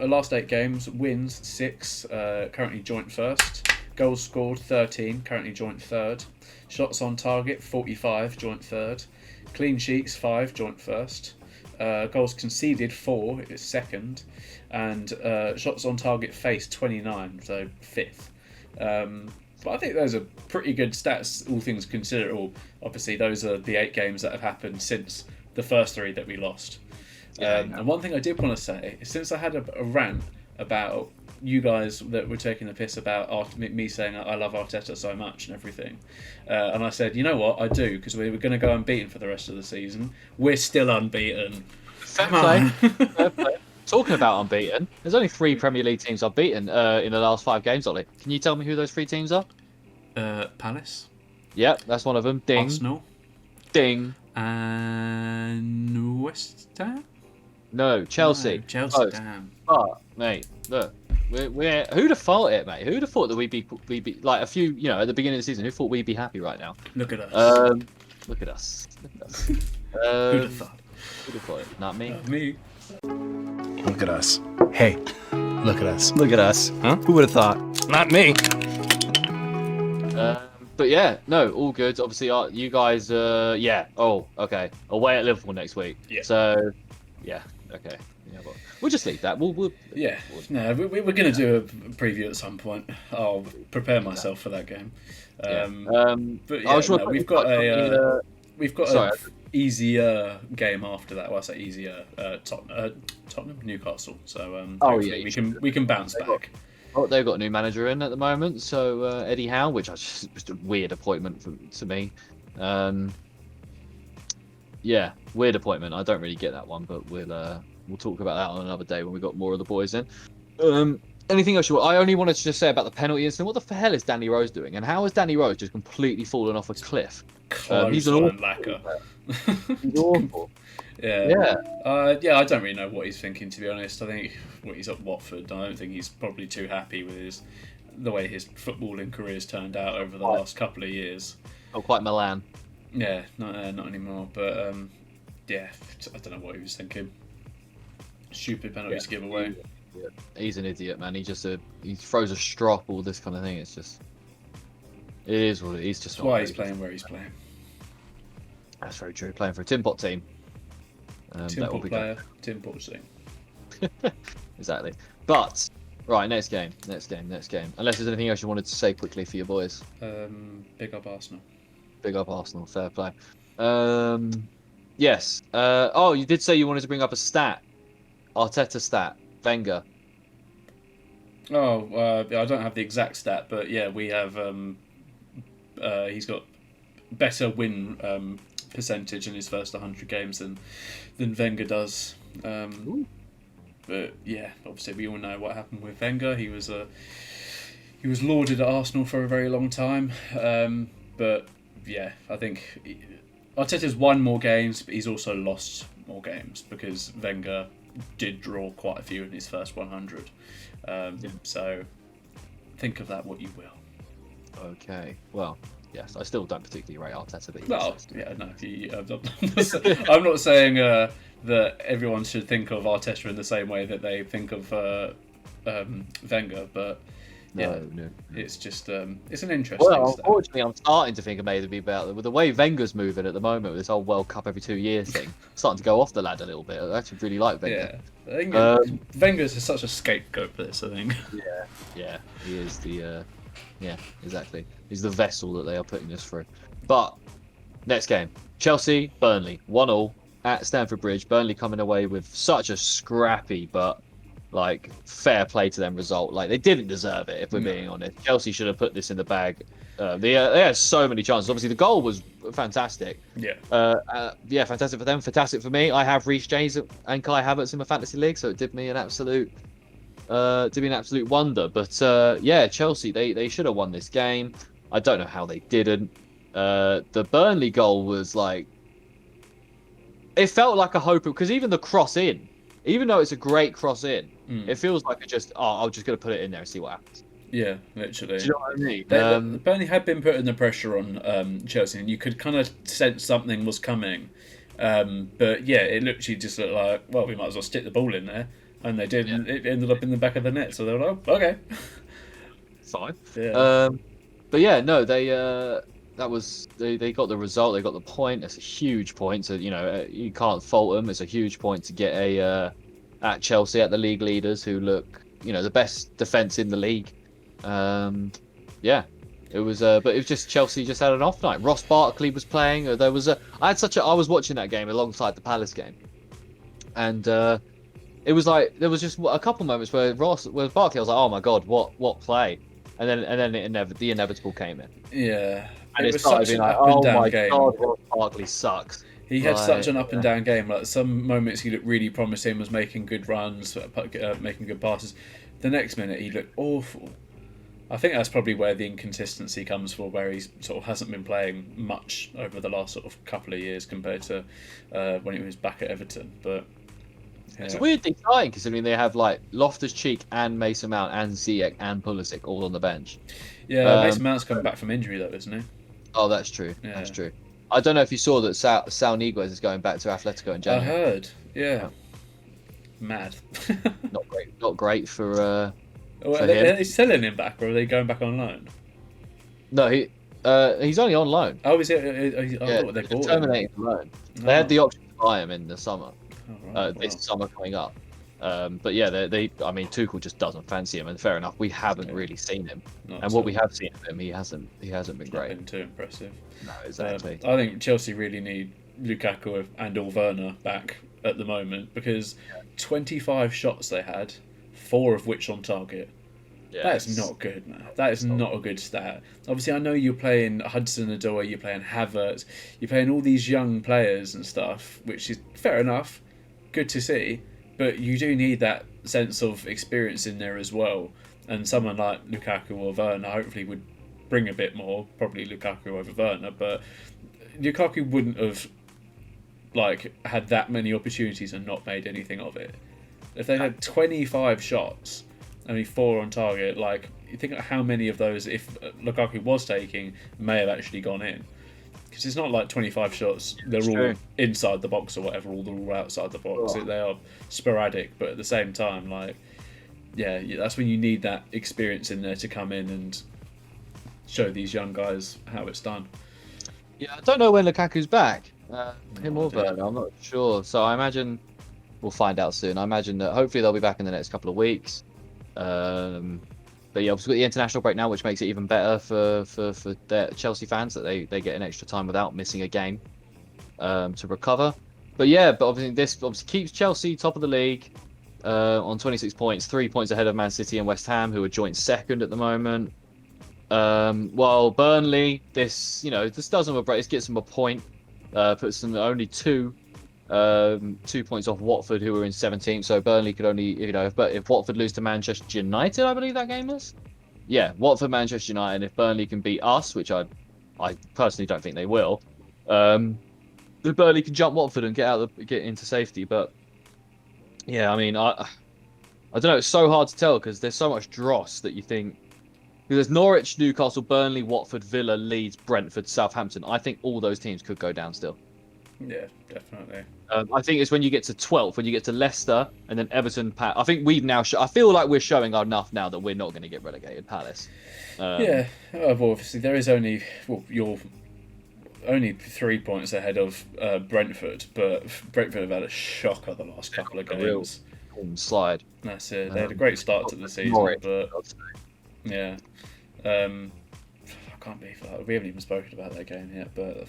last 8 games, wins 6, currently joint first. Goals scored 13, currently joint third. Shots on target 45, joint third. Clean sheets 5, joint first. Goals conceded 4 is second, and shots on target faced 29, so 5th. But I think those are pretty good stats, all things considered. Obviously, those are the 8 games that have happened since the first 3 that we lost. And one thing I did want to say is, since I had a rant about you guys that were taking the piss about me saying I love Arteta so much and everything, and I said, you know what, I do, because we were going to go unbeaten for the rest of the season. We're still unbeaten. Come on. Fair play. Talking about unbeaten, there's only 3 Premier League teams unbeaten in the last 5 games, Ollie. Can you tell me who those 3 teams are? Palace. Yep, that's one of them. Ding. Arsenal. Ding. And West Ham? No, Chelsea. No, Chelsea, damn. But, mate, look. Who'd have thought it, mate? Who'd have thought that we'd be like a few, at the beginning of the season, who thought we'd be happy right now? Look at us. Look at us. Who'd have thought? Who'd have thought it? Not me. Not me. Look at us. Hey, look at us. Look at us. Huh? Who would have thought? Not me. But yeah, no, all good. Obviously, you guys, okay. Away at Liverpool next week. Yeah. So, yeah, okay. Yeah, but we'll just leave that. We'll Yeah, no, we're going to do a preview at some point. I'll prepare myself for that game. But I was yeah, no, we've got sorry. a easier game after that. Well, I say easier, Tottenham, Newcastle. So hopefully we can bounce back. Oh, they've got a new manager in at the moment, so Eddie Howe, which was just a weird appointment to me. Yeah, weird appointment. I don't really get that one, but we'll talk about that on another day when we got more of the boys in. Anything else I only wanted to just say about the penalty incident. What the hell is Danny Rose doing? And how has Danny Rose just completely fallen off a cliff? He's an awful lacquer. He's awful. Yeah. I don't really know what he's thinking, to be honest. I think he's at Watford. I don't think he's probably too happy with the way his footballing career's turned out over the last couple of years. Not quite Milan. Yeah, not anymore. But I don't know what he was thinking. Stupid penalty to give away. Yeah. He's an idiot, man. He throws a strop, all this kind of thing. It is what it is. Just that's why he's playing where he's playing. That's very true. Playing for a Tin Pot team. Tin Pot player, Tin Pot team. Exactly. But right, next game. Unless there's anything else you wanted to say quickly for your boys. Big up Arsenal. Big up Arsenal. Fair play. Yes. You did say you wanted to bring up a stat. Arteta stat. Wenger. I don't have the exact stat, but yeah, we have. He's got better win percentage in his first 100 games than Wenger does. But yeah, obviously we all know what happened with Wenger. He was lauded at Arsenal for a very long time. But yeah, I think Arteta's won more games, but he's also lost more games because Wenger did draw quite a few in his first 100. So think of that what you will. Okay. Well, yes, I still don't particularly rate Arteta, but I'm not saying that everyone should think of Arteta in the same way that they think of Wenger, but no. It's just it's an interesting. Well, unfortunately, I'm starting to think maybe about with the way Wenger's moving at the moment with this whole World Cup every 2 years thing. Starting to go off the lad a little bit. I actually really like Wenger. Yeah, I think Wenger's such a scapegoat for this. I think. Yeah, he is the. Yeah, exactly. He's the vessel that they are putting this through. But next game, Chelsea, Burnley, 1-1 at Stamford Bridge. Burnley coming away with such a scrappy but fair play to them result. They didn't deserve it, if we're being honest. Chelsea should have put this in the bag. They had so many chances. Obviously, the goal was fantastic. Yeah. Fantastic for them. Fantastic for me. I have Reece James and Kai Havertz in my fantasy league, so it did me an absolute wonder. But Chelsea, they should have won this game. I don't know how they didn't. The Burnley goal was it felt like a hope, because even the cross in, even though it's a great cross in, it feels like I'm just going to put it in there and see what happens. Yeah, literally. Do you know what I mean? Burnley had been putting the pressure on Chelsea, and you could kind of sense something was coming. But yeah, it literally just looked like, well, we might as well stick the ball in there. And they did. Yeah. It ended up in the back of the net, so they were like, okay. Fine. Yeah. But yeah, no, they got the result. They got the point. It's a huge point. So you can't fault them. It's a huge point to get at Chelsea, at the league leaders who look, the best defense in the league. It was. But it was just Chelsea just had an off night. Ross Barkley was playing. I was watching that game alongside the Palace game, and it was there was just a couple moments where Barkley, I was like, oh my god, what play, and then the inevitable came in. Yeah. And it started being oh my god, Ross Barkley sucks. He had such an up and down game. Some moments he looked really promising, was making good runs, making good passes. The next minute he looked awful. I think that's probably where the inconsistency comes from, where he sort of hasn't been playing much over the last sort of couple of years compared to when he was back at Everton. But yeah. It's weirdly exciting considering they have Loftus-Cheek and Mason Mount and Ziyech and Pulisic all on the bench. Yeah, Mason Mount's coming back from injury though, isn't he? Oh, that's true. Yeah. That's true. I don't know if you saw that Sal Niguez is going back to Atletico in January. I heard. Yeah. Mad. Not great for. Are they selling him back, or are they going back on loan? No, he's only on loan. Oh, is it? They bought terminating the loan. They had the option to buy him in the summer. This summer coming up. But yeah, I mean, Tuchel just doesn't fancy him, and fair enough. We haven't really seen him, and what we have seen of him, he hasn't been great. Been too impressive. No, exactly. I think Chelsea really need Lukaku and or Werner back at the moment, because 25 shots they had, 4 of which on target. Yeah, that is not good, man. That is not a good stat. Obviously, I know you're playing Hudson-Odoi, you're playing Havertz, you're playing all these young players and stuff, which is fair enough, good to see, but you do need that sense of experience in there as well. And someone like Lukaku or Werner hopefully would bring a bit more, probably Lukaku over Werner, but Lukaku wouldn't have had that many opportunities and not made anything of it. If they had 25 shots, only 4 on target, you think of how many of those, if Lukaku was taking, may have actually gone in. Because it's not like 25 shots, they're all inside the box or whatever, they're all outside the box. They are sporadic, but at the same time, that's when you need that experience in there to come in and show these young guys how it's done. Yeah, I don't know when Lukaku's back. Him or Werner, I'm not sure. So I imagine we'll find out soon. I imagine that hopefully they'll be back in the next couple of weeks. But yeah, obviously we've got the international break now, which makes it even better for their Chelsea fans, that they get an extra time without missing a game to recover. But obviously this keeps Chelsea top of the league on 26 points, 3 points ahead of Man City and West Ham, who are joint second at the moment. While Burnley, this doesn't have a break, this gets them a point, puts them only 2 points off Watford, who were in 17th. So Burnley could only, if Watford lose to Manchester United, I believe that game is. Yeah, Watford, Manchester United. If Burnley can beat us, which I personally don't think they will, then Burnley can jump Watford and get into safety. But yeah, I mean, I don't know. It's so hard to tell because there's so much dross that you think. Because there's Norwich, Newcastle, Burnley, Watford, Villa, Leeds, Brentford, Southampton. I think all those teams could go down still. Yeah, definitely. I think it's when you get to 12th, when you get to Leicester, and then Everton. I think we've now. I feel like we're showing enough now that we're not going to get relegated. Palace. Well, obviously there is only you're only 3 points ahead of Brentford, but Brentford have had a shocker the last couple of games. Real slide. That's it. They had a great start to the season, but yeah. I can't believe that. We haven't even spoken about that game yet, but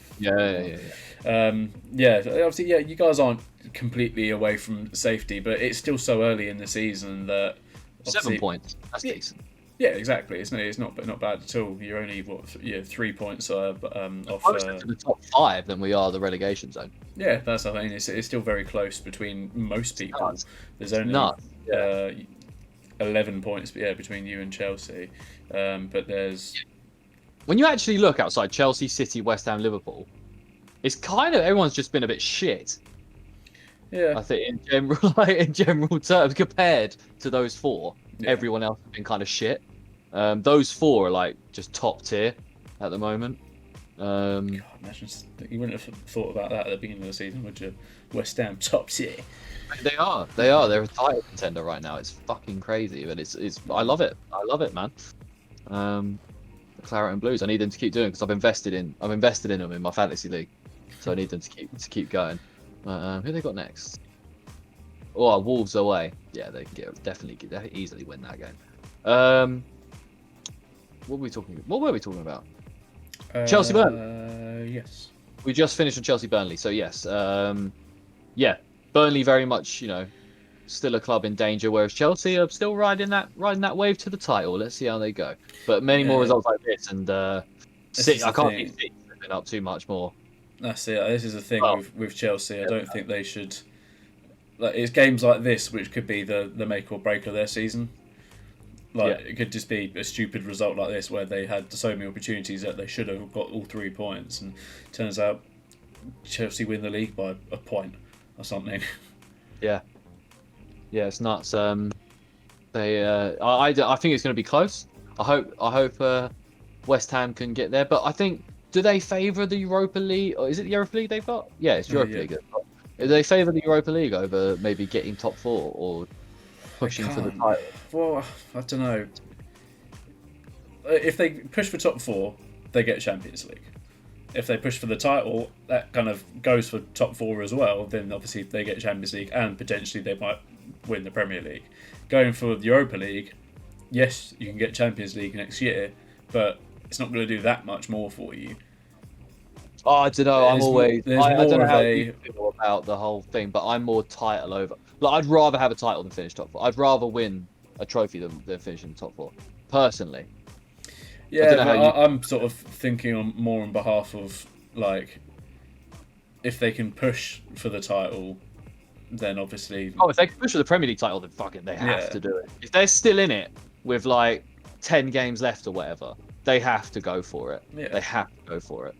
obviously, you guys aren't completely away from safety, but it's still so early in the season that 7 points. That's decent. Yeah, exactly. It's not bad at all. You're only 3 points off. Closer to the top 5 than we are the relegation zone. Yeah, that's the thing. It's still very close between most people. Nuts. There's only 11 points, between you and Chelsea. But there's. When you actually look outside Chelsea, City, West Ham, Liverpool, it's kind of everyone's just been a bit shit. Yeah. I think in general terms, compared to those 4, everyone else has been kind of shit. Those 4 are just top tier at the moment. God, imagine you wouldn't have thought about that at the beginning of the season, would you? West Ham top tier. They are. They're a title contender right now. It's fucking crazy, but it's. I love it. I love it, man. The Claret and Blues. I need them to keep doing because I've invested in them in my fantasy league, so I need them to keep going. Who they got next? Oh, Wolves away. Yeah, they can definitely easily win that game. What were we talking about? Chelsea Burnley. Yes. We just finished on Chelsea Burnley, so yes. Burnley very much, still a club in danger, whereas Chelsea are still riding that wave to the title. Let's see how they go. But many more results like this, and City, I can't see City stepping up too much more. That's it. This is the thing with Chelsea. I don't think they should. It's games like this which could be the make or break of their season. It could just be a stupid result like this where they had so many opportunities that they should have got all 3 points, and turns out Chelsea win the league by a point or something. Yeah, it's nuts. I think it's going to be close. I hope West Ham can get there, but I think, do they favour the Europa League, or is it the Europa League they've got? Yeah, it's Europa League. Do they favour the Europa League over maybe getting top 4 or pushing for the title? Well, I don't know. If they push for top 4, they get Champions League. If they push for the title, that kind of goes for top 4 as well. Then obviously they get Champions League, and potentially they might win the Premier League. Going for the Europa League, yes, you can get Champions League next year, but it's not going to do that much more for you. Oh, I don't know. I don't know how a you feel about the whole thing, but I'm more title over. Like, I'd rather have a title than finish top 4. I'd rather win a trophy than finish in the top 4, personally. Yeah, but I'm sort of thinking more on behalf of, like, if they can push for the title, then obviously. Oh, if they can push for the Premier League title, then fucking they have to do it. If they're still in it with like 10 games left or whatever, they have to go for it. Yeah. They have to go for it.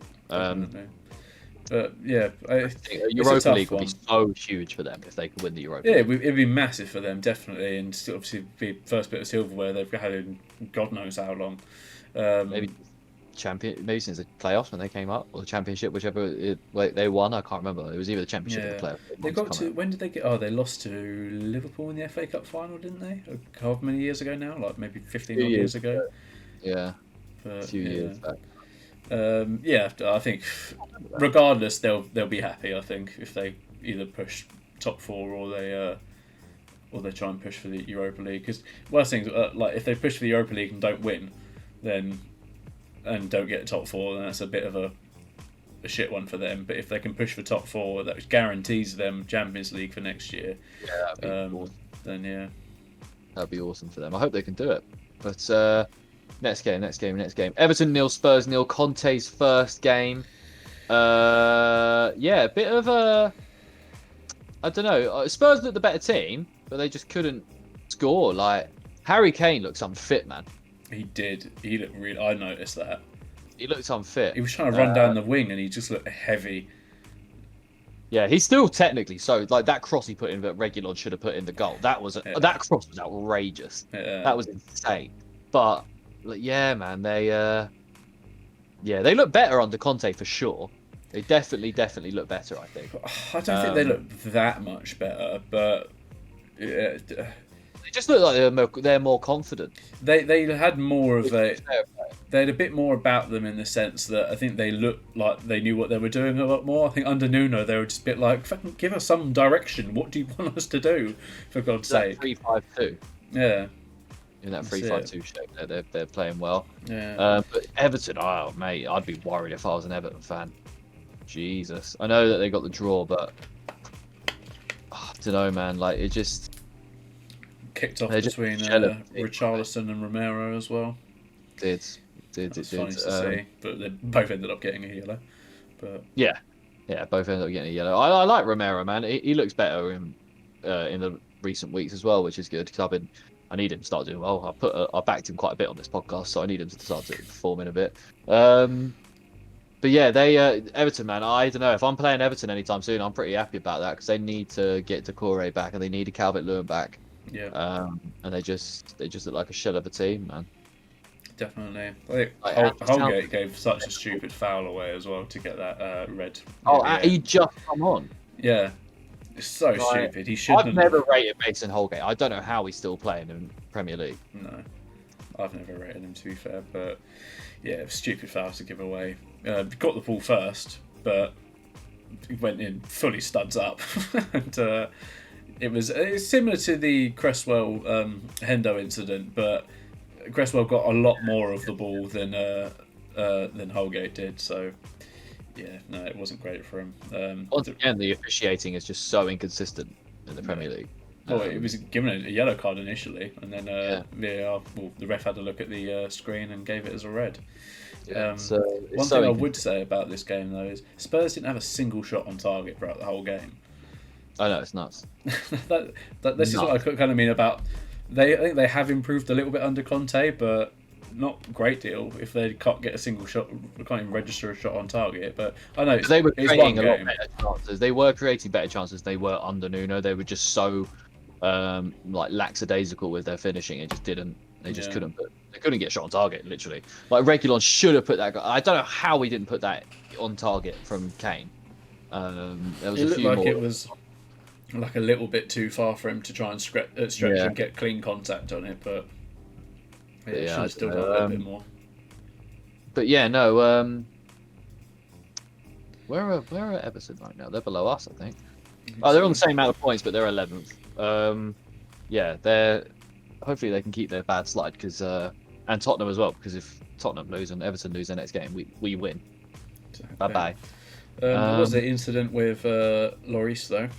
But yeah, Europa League would be so huge for them if they could win the Europa League. Yeah, it'd be massive for them, definitely, and obviously be first bit of silverware they've had in God knows how long. Maybe since the playoffs when they came up, or the championship, whichever they won. I can't remember. It was either the championship or the playoffs. They got to. When did they get? Oh, they lost to Liverpool in the FA Cup final, didn't they? How many years ago now? Like maybe 15 years ago. Yeah, but, a few years back. I think regardless, they'll be happy. I think if they either push top 4 or they try and push for the Europa League. Because worst things, like if they push for the Europa League and don't win, then and don't get top 4, then that's a bit of a shit one for them. But if they can push for top 4, that guarantees them Champions League for next year. Yeah, that'd be awesome. Then yeah, that'd be awesome for them. I hope they can do it. But next game. Everton 0, Spurs 0. Conte's first game. A bit of a. I don't know. Spurs looked the better team, but they just couldn't score. Like Harry Kane looks unfit, man. He did. He looked really. I noticed that. He looked unfit. He was trying to run down the wing, and he just looked heavy. Yeah, he's still technically so. Like that cross he put in that Reguilon should have put in the goal. That cross was outrageous. Yeah. That was insane. But yeah, man, they look better under Conte for sure. They definitely look better, I think. I don't think they look that much better, but yeah. They just look like they're more confident. They had more of a. They had a bit more about them in the sense that I think they looked like they knew what they were doing a lot more. I think under Nuno they were just a bit like, fucking give us some direction. What do you want us to do? For God's sake. 3-5-2. Yeah. In that 3-5-2 shape, they're playing well. Yeah. But Everton, oh mate, I'd be worried if I was an Everton fan. Jesus, I know that they got the draw, but I don't know, man. Like it just kicked off between Richarlison and Romero as well. It's funny to see, but they both ended up getting a yellow. But yeah, both ended up getting a yellow. I like Romero, man. He looks better in the recent weeks as well, which is good because I need him to start doing well. I backed him quite a bit on this podcast, so I need him to start performing a bit. But yeah, they Everton, man. I don't know if I'm playing Everton anytime soon. I'm pretty happy about that because they need to get Decore back and they need a Calvert-Lewin back. Yeah. And they just look like a shell of a team, man. Definitely. Holgate gave such a stupid foul away as well to get that red. He just come on. Yeah. It's so stupid. He shouldn't. I've never rated Mason Holgate. I don't know how he's still playing in Premier League. No, I've never rated him, to be fair. But yeah, stupid foul to give away. Got the ball first, but he went in fully studs up, and it was similar to the Cresswell Hendo incident, but Cresswell got a lot more of the ball than Holgate did. So yeah, no, it wasn't great for him. Once again, the officiating is just so inconsistent in the Premier League. Well, it was given a yellow card initially, and then the ref had to look at the screen and gave it as a red. Yeah, one thing I would say about this game though is Spurs didn't have a single shot on target throughout the whole game. I know, it's nuts. This is what I kind of mean about. I think they have improved a little bit under Conte, but not a great deal. If they can't get a single shot, can't even register a shot on target. But I know they were creating a lot better chances. They were creating better chances. They were under Nuno. They were just so lackadaisical with their finishing. It just didn't. They just couldn't put. They couldn't get shot on target. Literally, like Reguilon should have put that. I don't know how he didn't put that on target from Kane. There was it a looked few like more. It was like a little bit too far for him to try and stretch and get clean contact on it, but should have still got a little bit more. But yeah, no. Where are Everton right now? They're below us, I think. Oh, they're on the same amount of points, but they're 11th. yeah, they're hopefully they can keep their bad slide because and Tottenham as well, because if Tottenham lose and Everton lose their next game, we win. Bye bye. There was an incident with Lloris though.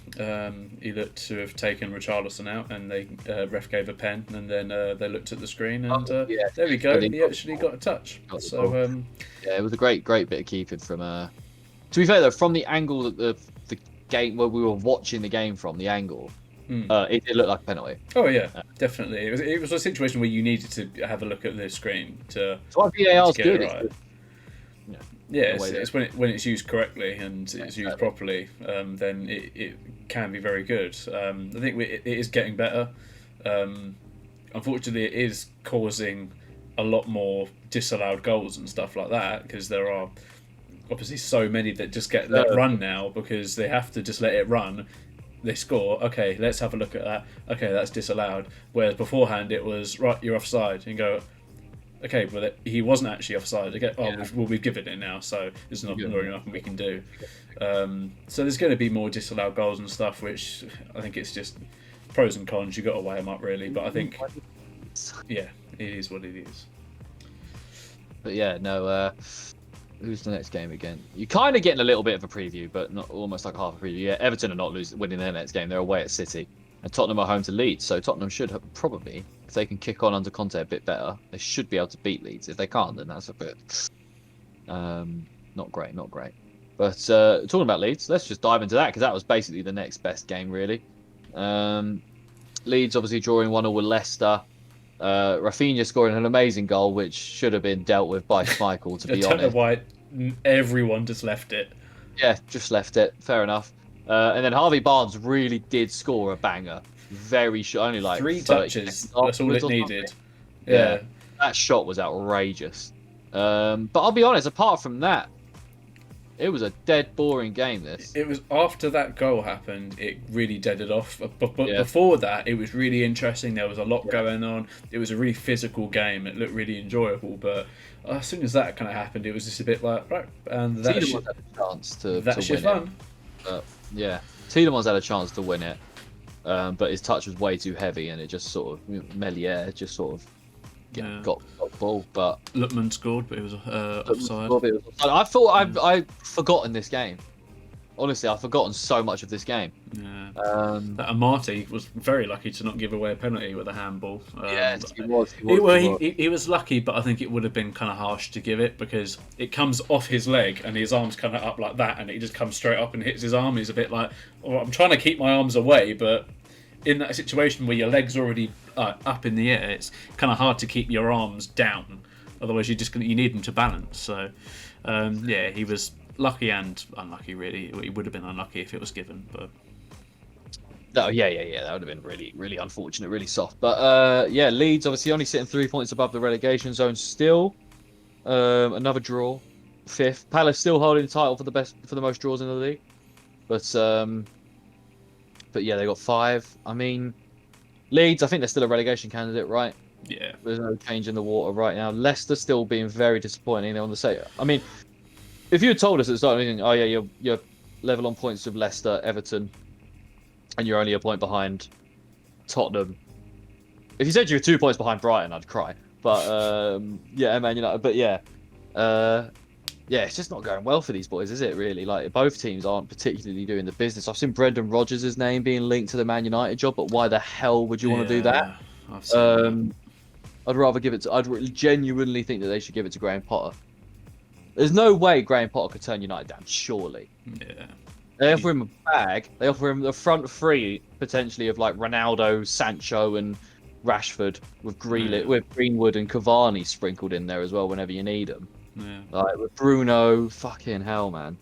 He looked to have taken Richarlison out, and they ref gave a pen, and then they looked at the screen, and Yeah. there we go. He actually got a touch. So yeah, it was a great bit of keeping from. To be fair though, from the angle that the game where we were watching the game from, the angle, it did look like a penalty. Oh yeah, definitely. It was a situation where you needed to have a look at the screen to. So why VAR's get good. it right. Yeah, it's when it's used correctly and it's used properly, then it can be very good. I think it is getting better. Unfortunately, it is causing a lot more disallowed goals and stuff like that, because there are obviously so many that just get let run now because they have to just let it run. They score. Okay, let's have a look at that. Okay, that's disallowed. Whereas beforehand it was right, you're offside, and go. Okay, but he wasn't actually offside. Okay, we've given it now, so there's not nothing we can do. So there's going to be more disallowed goals and stuff, which I think it's just pros and cons. You got to weigh them up really, but I think it is what it is. But yeah, no. Who's the next game again? You're kind of getting a little bit of a preview, but not almost like half a preview. Yeah, Everton are not winning their next game. They're away at City, and Tottenham are home to Leeds. So Tottenham should probably, if they can kick on under Conte a bit better, they should be able to beat Leeds. If they can't, then that's a bit not great. But talking about Leeds, let's just dive into that, because that was basically the next best game, really. Leeds obviously drawing 1-1 with Leicester. Rafinha scoring an amazing goal, which should have been dealt with by Schmeichel, to be honest. I don't know why everyone just left it. Yeah, just left it. Fair enough. And then Harvey Barnes really did score a banger. Very short, only like 3 touches. That's all it needed. Yeah, that shot was outrageous. But I'll be honest, apart from that, it was a dead boring game. It was after that goal happened, it really deaded off. But before that, it was really interesting. There was a lot going on. It was a really physical game. It looked really enjoyable. But as soon as that kind of happened, it was just a bit like, right, and Tielemans had a chance to win fun. Yeah, Tielemans had a chance to win it, but his touch was way too heavy, and it just sort of Melier just sort of got the ball. But Lookman scored, but it was offside. I thought I'd forgotten this game. Honestly, I've forgotten so much of this game. Yeah. That Amati was very lucky to not give away a penalty with a handball. Yes, he was. He was lucky, but I think it would have been kind of harsh to give it, because it comes off his leg and his arm's kind of up like that, and it just comes straight up and hits his arm. He's a bit like, I'm trying to keep my arms away, but in that situation where your leg's already up in the air, it's kind of hard to keep your arms down. Otherwise, you need them to balance. So, he was lucky and unlucky, really. He would have been unlucky if it was given, but that would have been really, really unfortunate, really soft. But Leeds obviously only sitting 3 points above the relegation zone still. Another draw, 5th. Palace still holding the title for the most draws in the league. But yeah, they got 5. I mean, Leeds, I think they're still a relegation candidate, right? Yeah. There's no change in the water right now. Leicester still being very disappointing. They're on the same. I mean, if you had told us at the start, you're level on points with Leicester, Everton, and you're only a point behind Tottenham. If you said you were 2 points behind Brighton, I'd cry. But Man United. But it's just not going well for these boys, is it? Really, like both teams aren't particularly doing the business. I've seen Brendan Rodgers' name being linked to the Man United job, but why the hell would you want to do that? I'd rather give it to. I'd genuinely think that they should give it to Graham Potter. There's no way Graham Potter could turn United down, surely. Yeah. They offer him a bag. They offer him the front 3, potentially, of like Ronaldo, Sancho, and Rashford, with Greenwood and Cavani sprinkled in there as well whenever you need them. Yeah. Like with Bruno, fucking hell, man.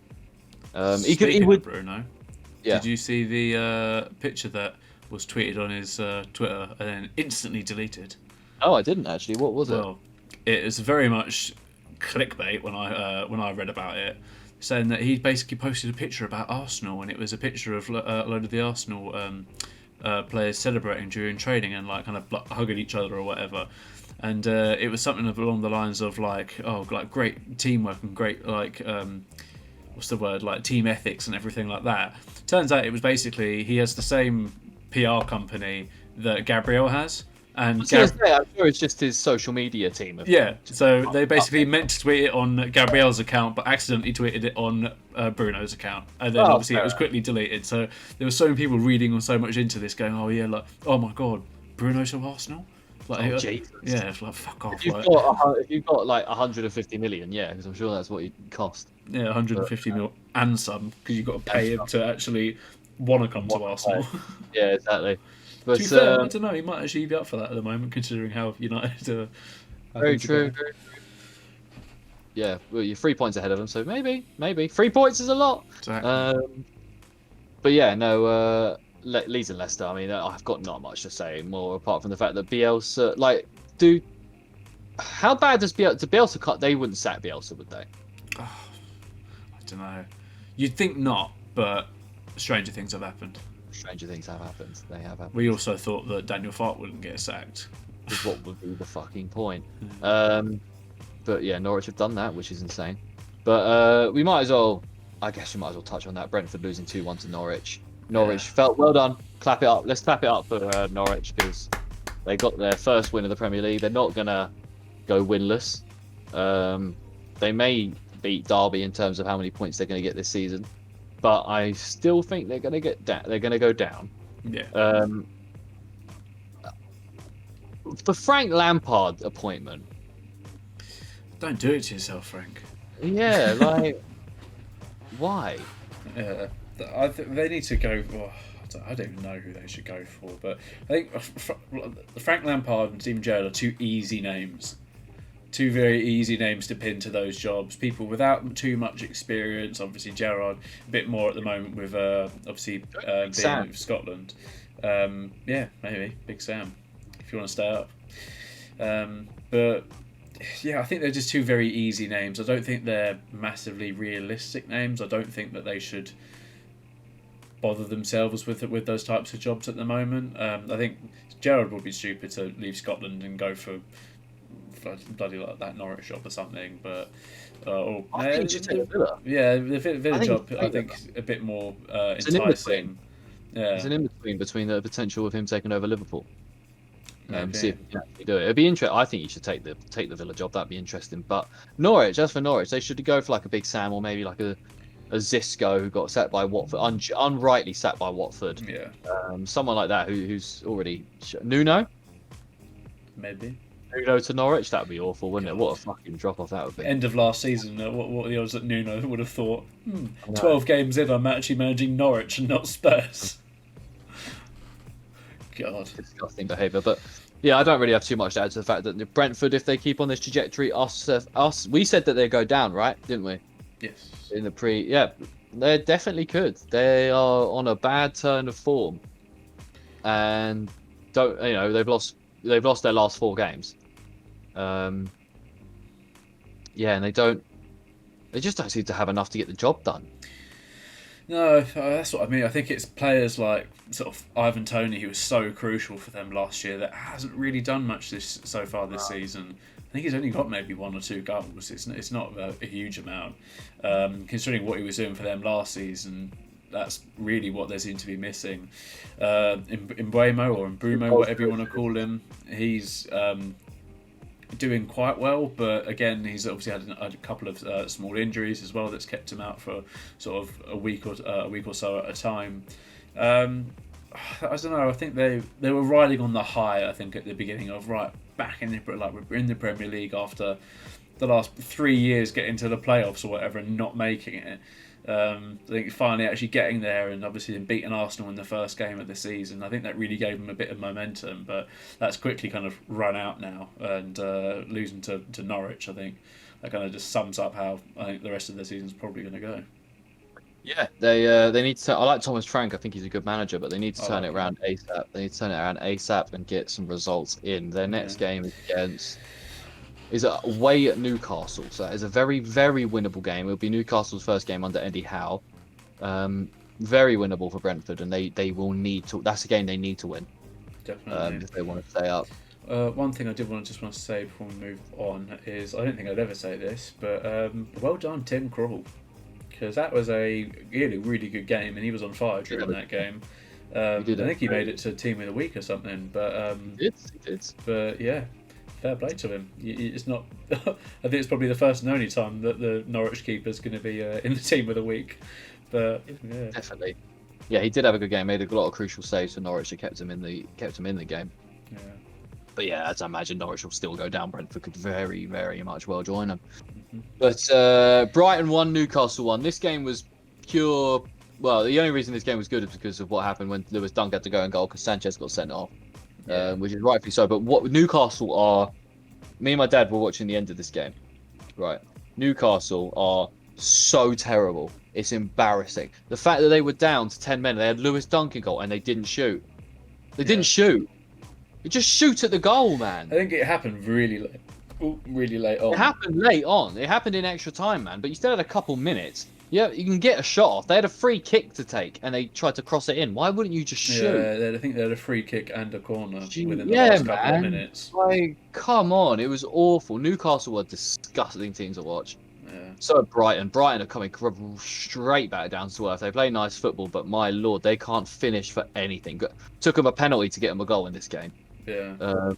Speaking of Bruno, yeah. Did you see the picture that was tweeted on his Twitter and then instantly deleted? Oh, I didn't actually. What was it? Well, it is very much clickbait when I read about it, saying that he basically posted a picture about Arsenal, and it was a picture of a load of the Arsenal players celebrating during training and like kind of hugging each other or whatever. And it was something along the lines of like great teamwork and great team ethics and everything like that. Turns out it was basically he has the same PR company that Gabriel has. And I'm sure it's just his social media team. Yeah, so they basically meant to tweet it on Gabriel's account, but accidentally tweeted it on Bruno's account, and then obviously it was quickly deleted. So there were so many people reading so much into this, going, "Oh yeah, like, oh my god, Bruno's to Arsenal." Like, Jesus. Yeah, it's like, fuck off. If you've got like 150 million, yeah, because I'm sure that's what it cost. Yeah, 150 mil and some, because you've got to pay him to actually want to come to Arsenal. Yeah, exactly. But, to be fair, I don't know, he might actually be up for that at the moment, considering how United are. Very true. Yeah, well, you're 3 points ahead of them, so maybe 3 points is a lot. Exactly. But yeah, no. Leeds and Leicester. I mean, I've got not much to say more apart from the fact that Bielsa, how bad does Bielsa cut? They wouldn't sack Bielsa, would they? I don't know. You'd think not, but stranger things have happened. Stranger things have happened. They have happened. We also thought that Daniel Farke wouldn't get sacked. What would be the fucking point? But yeah, Norwich have done that, which is insane. But we might as well. I guess we might as well touch on that. Brentford losing 2-1 to Norwich. Norwich felt well done. Clap it up. Let's clap it up for Norwich because they got their first win of the Premier League. They're not gonna go winless. They may beat Derby in terms of how many points they're going to get this season, but I still think they're going to get down. They're going to go down. Yeah. The Frank Lampard appointment. Don't do it to yourself, Frank. Yeah, like why? I think they need to go. Well, I don't even know who they should go for, but I think Frank Lampard and Steven Gerrard are two easy names. Two very easy names to pin to those jobs. People without too much experience. Obviously, Gerrard a bit more at the moment with being with Scotland. Yeah, maybe Big Sam if you want to stay up. But yeah, I think they're just two very easy names. I don't think they're massively realistic names. I don't think that they should bother themselves with those types of jobs at the moment. I think Gerrard would be stupid to leave Scotland and go for bloody like that Norwich job or something. But I think you should take Villa. Yeah, the Villa job I think is a bit more enticing. Yeah, it's an in between the potential of him taking over Liverpool. Okay. See if he can actually do it. It'd be interesting. I think you should take the Villa job. That'd be interesting. But Norwich, as for Norwich, they should go for like a Big Sam or maybe like a Zisco who got sacked by Watford, unrightly sacked by Watford. Yeah. Someone like that who's already Nuno. Maybe. Nuno to Norwich, that'd be awful, wouldn't it? What a fucking drop off that would be. End of last season, what the odds that Nuno would have thought? 12 games in, I'm actually managing Norwich and not Spurs. God. Disgusting behaviour. But yeah, I don't really have too much to add to the fact that Brentford, if they keep on this trajectory, we said that they'd go down, right? Didn't we? Yes. In the yeah, they definitely could. They are on a bad turn of form, and they've lost their last 4 games. Yeah, and they just don't seem to have enough to get the job done. No, that's what I mean. I think it's players like sort of Ivan Toney, who was so crucial for them last year, that hasn't really done much so far this season. I think he's only got maybe 1 or 2 goals. It's not a huge amount, considering what he was doing for them last season. That's really what they seem to be missing. Mbeumo or Mbeumo, whatever you want to call him, he's doing quite well, but again, he's obviously had a couple of small injuries as well that's kept him out for sort of a week or so at a time. I don't know. I think they were riding on the high. I think at the beginning of back in we're in the Premier League after the last 3 years getting to the playoffs or whatever and not making it. I think finally actually getting there and obviously beating Arsenal in the first game of the season. I think that really gave them a bit of momentum, but that's quickly kind of run out now. And losing to Norwich, I think that kind of just sums up how I think the rest of the season's probably going to go. Yeah, they need to. I like Thomas Frank. I think he's a good manager, but they need to turn it around ASAP. They need to turn it around ASAP and get some results in. Their next game is away at Newcastle, so it's a very, very winnable game. It'll be Newcastle's first game under Eddie Howe. Very winnable for Brentford, and they will need to. That's a game they need to win. Definitely. If they want to stay up. One thing I did want to say before we move on is I don't think I'd ever say this, but well done, Tim Krul, because that was a really, really good game, and he was on fire during that game. I did think he okay. made it to Team of the Week or something. But He did. but yeah, fair play to him. It's not. I think it's probably the first and only time that the Norwich keeper's going to be in the Team of the Week. But yeah, Definitely. Yeah, he did have a good game. Made a lot of crucial saves for Norwich that kept him in the game. yeah. But yeah, as I imagine, Norwich will still go down. Brentford could very, very much well join them. Mhm. But Brighton won, Newcastle won. This game was pure. Well, the only reason this game was good is because of what happened when Lewis Dunk had to go in goal because Sanchez got sent off, Yeah. which is rightfully so. But what Newcastle are, me and my dad were watching the end of this game. Right, Newcastle are so terrible. It's embarrassing. The fact that they were down to 10 men, they had Lewis Dunk in goal and they didn't shoot. They didn't shoot. You just shoot at the goal, man. I think it happened really late. Really late on. It happened late on. It happened in extra time, man. But you still had a couple minutes. Yeah, you can get a shot off. They had a free kick to take, and they tried to cross it in. Why wouldn't you just shoot? Yeah, I think they had a free kick and a corner within the Yeah, last couple of man. minutes. Like, come on. It was awful. Newcastle were a disgusting team to watch. Yeah. So Brighton. Brighton are coming straight back down to earth. They play nice football, but my lord, they can't finish for anything. Took them a penalty to get them a goal in this game. Yeah.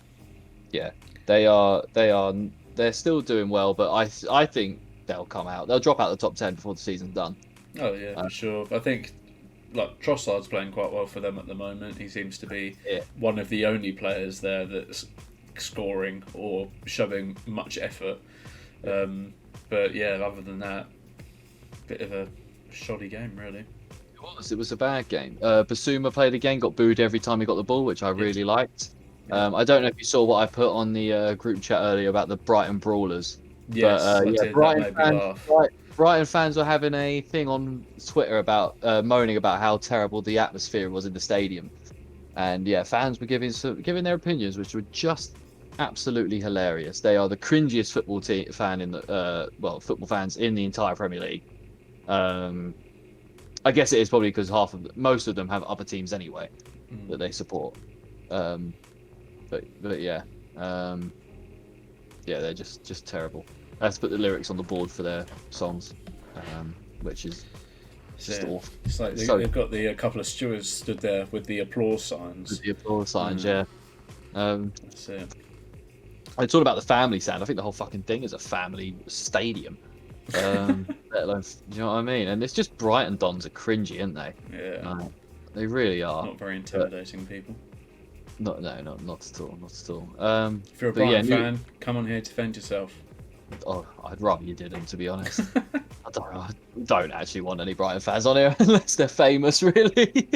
Yeah, they're still doing well, but I think they'll come out. They'll drop out the top 10 before the season's done. Oh yeah, for sure. I think like Trossard's playing quite well for them at the moment. He seems to be one of the only players there that's scoring or showing much effort. But yeah, other than that, bit of a shoddy game, really. It was a bad game. Basuma played again, got booed every time he got the ball, which I really liked. I don't know if you saw what I put on the group chat earlier about the Brighton Brawlers. Yes, but, I did. Brighton That made me laugh. Brighton fans were having a thing on Twitter about moaning about how terrible the atmosphere was in the stadium, and yeah, fans were giving their opinions, which were just absolutely hilarious. They are the cringiest football football fans in the entire Premier League. I guess it is probably because most of them have other teams anyway that they support. But yeah, yeah, they're just terrible. Let's put the lyrics on the board for their songs, which is just awful. It's like they've got a couple of stewards stood there with the applause signs. With the applause signs, yeah. That's it. It's all about the family sound. I think the whole fucking thing is a family stadium. Let alone, you know what I mean? And it's just Brighton Dons are cringy, aren't they? Yeah. They really are. Not very intimidating people. Not at all. If you're a Brighton fan, come on here, defend yourself. Oh, I'd rather you didn't, to be honest. I don't actually want any Brighton fans on here unless they're famous, really.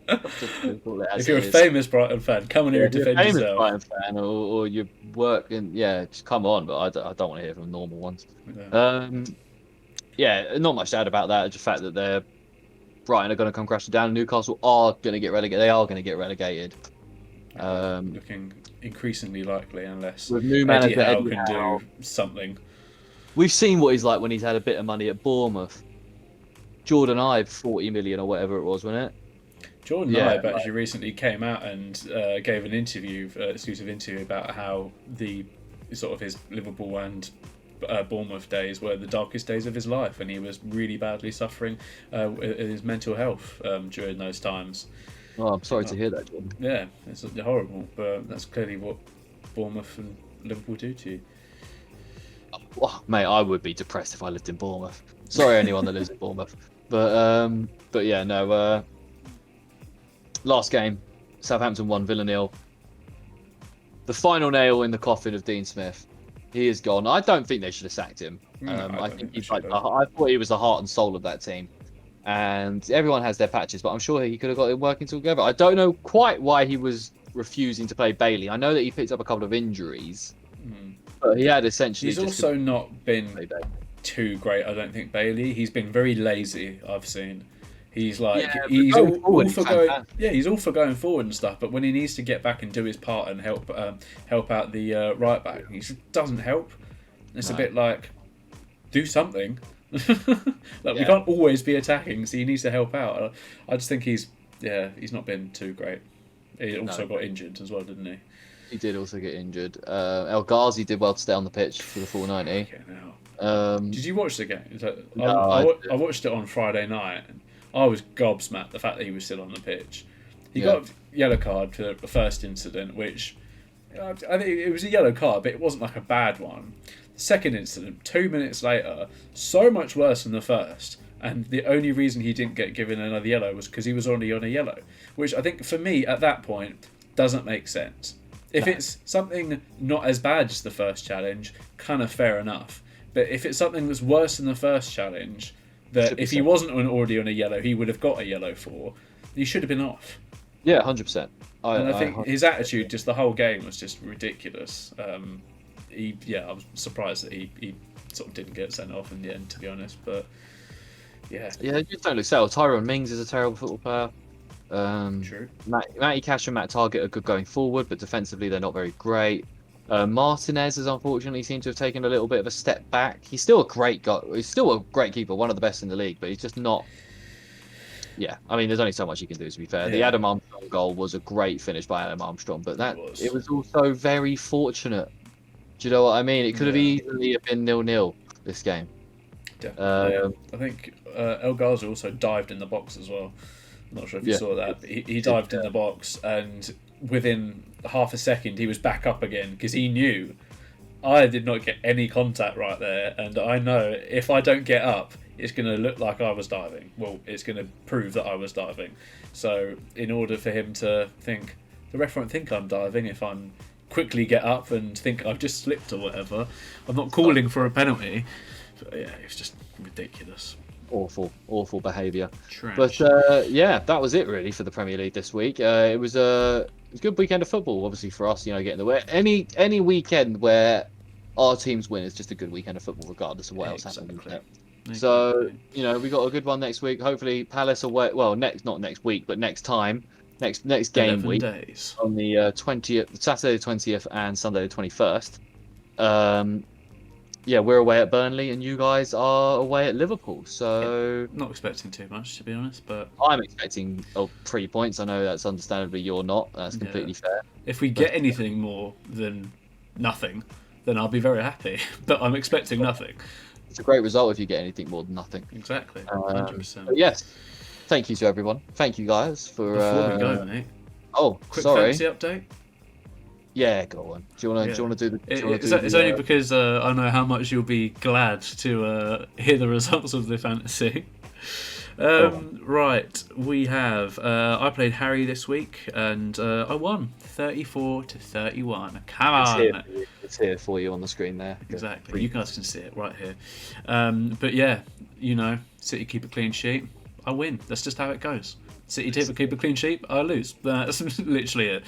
If you're a famous Brighton fan, come on here and defend yourself. If you're a famous Brighton fan or you work in, just come on, but I don't want to hear from normal ones. Not much to add about that. Just the fact that Brighton are going to come crashing down. Newcastle are going to get relegated. They are going to get relegated. Looking increasingly likely unless with new manager Eddie Howe can do something. We've seen what he's like when he's had a bit of money at Bournemouth. Jordan Ibe, 40 million or whatever it was, wasn't it? Jordan Ibe actually recently came out and gave an exclusive interview about how his Liverpool and Bournemouth days were the darkest days of his life, and he was really badly suffering his mental health during those times. Oh, I'm sorry to hear that, Jordan. Yeah, it's horrible, but that's clearly what Bournemouth and Liverpool do to you. Oh, mate, I would be depressed if I lived in Bournemouth. Sorry, anyone that lives in Bournemouth, but yeah, no. Last game, Southampton 1, Villa 0. The final nail in the coffin of Dean Smith. He is gone. I don't think they should have sacked him. I think he's I thought he was the heart and soul of that team. And everyone has their patches, but I'm sure he could have got it working together. I don't know quite why he was refusing to play Bailey. I know that he picked up a couple of injuries, but he had essentially. He's also not been too great, I don't think, Bailey. He's been very lazy, I've seen. He's like he's all for going. Yeah, he's all for going forward and stuff. But when he needs to get back and do his part and help out the right back, he just doesn't help. It's a bit like, do something. We can't always be attacking, so he needs to help out. I just think he's not been too great. He also got injured as well, didn't he? He did also get injured. El Ghazi did well to stay on the pitch for the full 90. Did you watch the game? No, I watched it on Friday night. I was gobsmacked the fact that he was still on the pitch. He got a yellow card for the first incident, which I think it was a yellow card, but it wasn't like a bad one. The second incident, 2 minutes later, so much worse than the first. And the only reason he didn't get given another yellow was because he was already on a yellow, which I think for me at that point doesn't make sense. If it's something not as bad as the first challenge, kind of fair enough. But if it's something that's worse than the first challenge, that if he wasn't already on a yellow, he would have got a yellow for, he should have been off. Yeah, 100%. And I think his attitude, just the whole game, was just ridiculous. I was surprised that he sort of didn't get sent off in the end, to be honest. But yeah, you just don't look settled. Tyrone Mings is a terrible football player. True. Matty Cash and Matt Target are good going forward, but defensively they're not very great. Martinez has unfortunately seemed to have taken a little bit of a step back. He's still a great guy. He's still a great keeper, one of the best in the league, but he's just not. Yeah, I mean, there's only so much he can do, to be fair. Yeah. The Adam Armstrong goal was a great finish by Adam Armstrong, but it was also very fortunate. Do you know what I mean? It could have easily been 0-0 this game. Definitely. I think El Ghazi also dived in the box as well. I'm not sure if you saw that. But he dived in the box, and within half a second he was back up again because he knew I did not get any contact right there, and I know if I don't get up, it's going to look like I was diving. Well, it's going to prove that I was diving. So in order for him to think, the ref won't think I'm diving if I'm quickly get up and think I've just slipped or whatever. I'm not calling for a penalty. But yeah, it's just ridiculous. Awful behaviour. Trash. But that was it really for the Premier League this week. It was a good weekend of football, obviously for us. Getting the way any weekend where our teams win is just a good weekend of football, regardless of what else happens. Exactly. So we got a good one next week. Hopefully Palace away. Well, not next week, but next time. Next game week days. On the 20th, Saturday the 20th and Sunday the 21st. We're away at Burnley and you guys are away at Liverpool. So not expecting too much, to be honest, but I'm expecting 3 points. I know that's understandably you're not. That's completely fair. If we get anything more than nothing, then I'll be very happy. But I'm expecting nothing. It's a great result if you get anything more than nothing. Exactly. 100%. Yes. Thank you to everyone. Thank you guys for. Before we go, mate. Oh, quick sorry. fantasy update. Yeah, go on. Do you want to do the? It's only because I know how much you'll be glad to hear the results of the fantasy. Right, we have. I played Harry this week and I won 34-31. Come on. It's here for you on the screen there. Exactly. You guys can see it right here. But yeah, City keep a clean sheet. I win. That's just how it goes. City keep a clean sheet. I lose. That's literally it.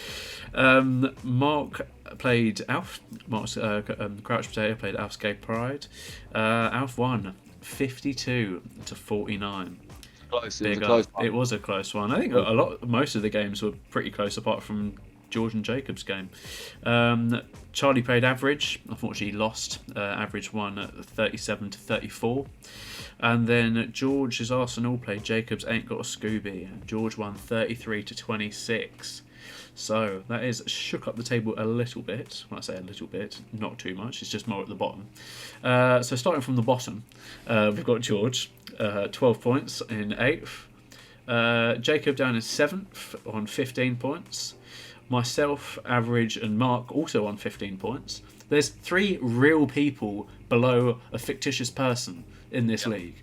Mark played Alf. Mark's Crouch Potato played Alf's Gay Pride. Alf won 52-49. Close. It was a close one. I think most of the games were pretty close, apart from George and Jacob's game. Charlie played Average. Unfortunately, he lost. Average won at 37-34. And then George's Arsenal played Jacob's Ain't Got a Scooby. George won 33-26. So that is shook up the table a little bit. When I say a little bit, not too much. It's just more at the bottom. So starting from the bottom, we've got George, 12 points in 8th. Jacob down in 7th on 15 points. Myself, Average, and Mark also on 15 points. There's 3 real people below a fictitious person in this league.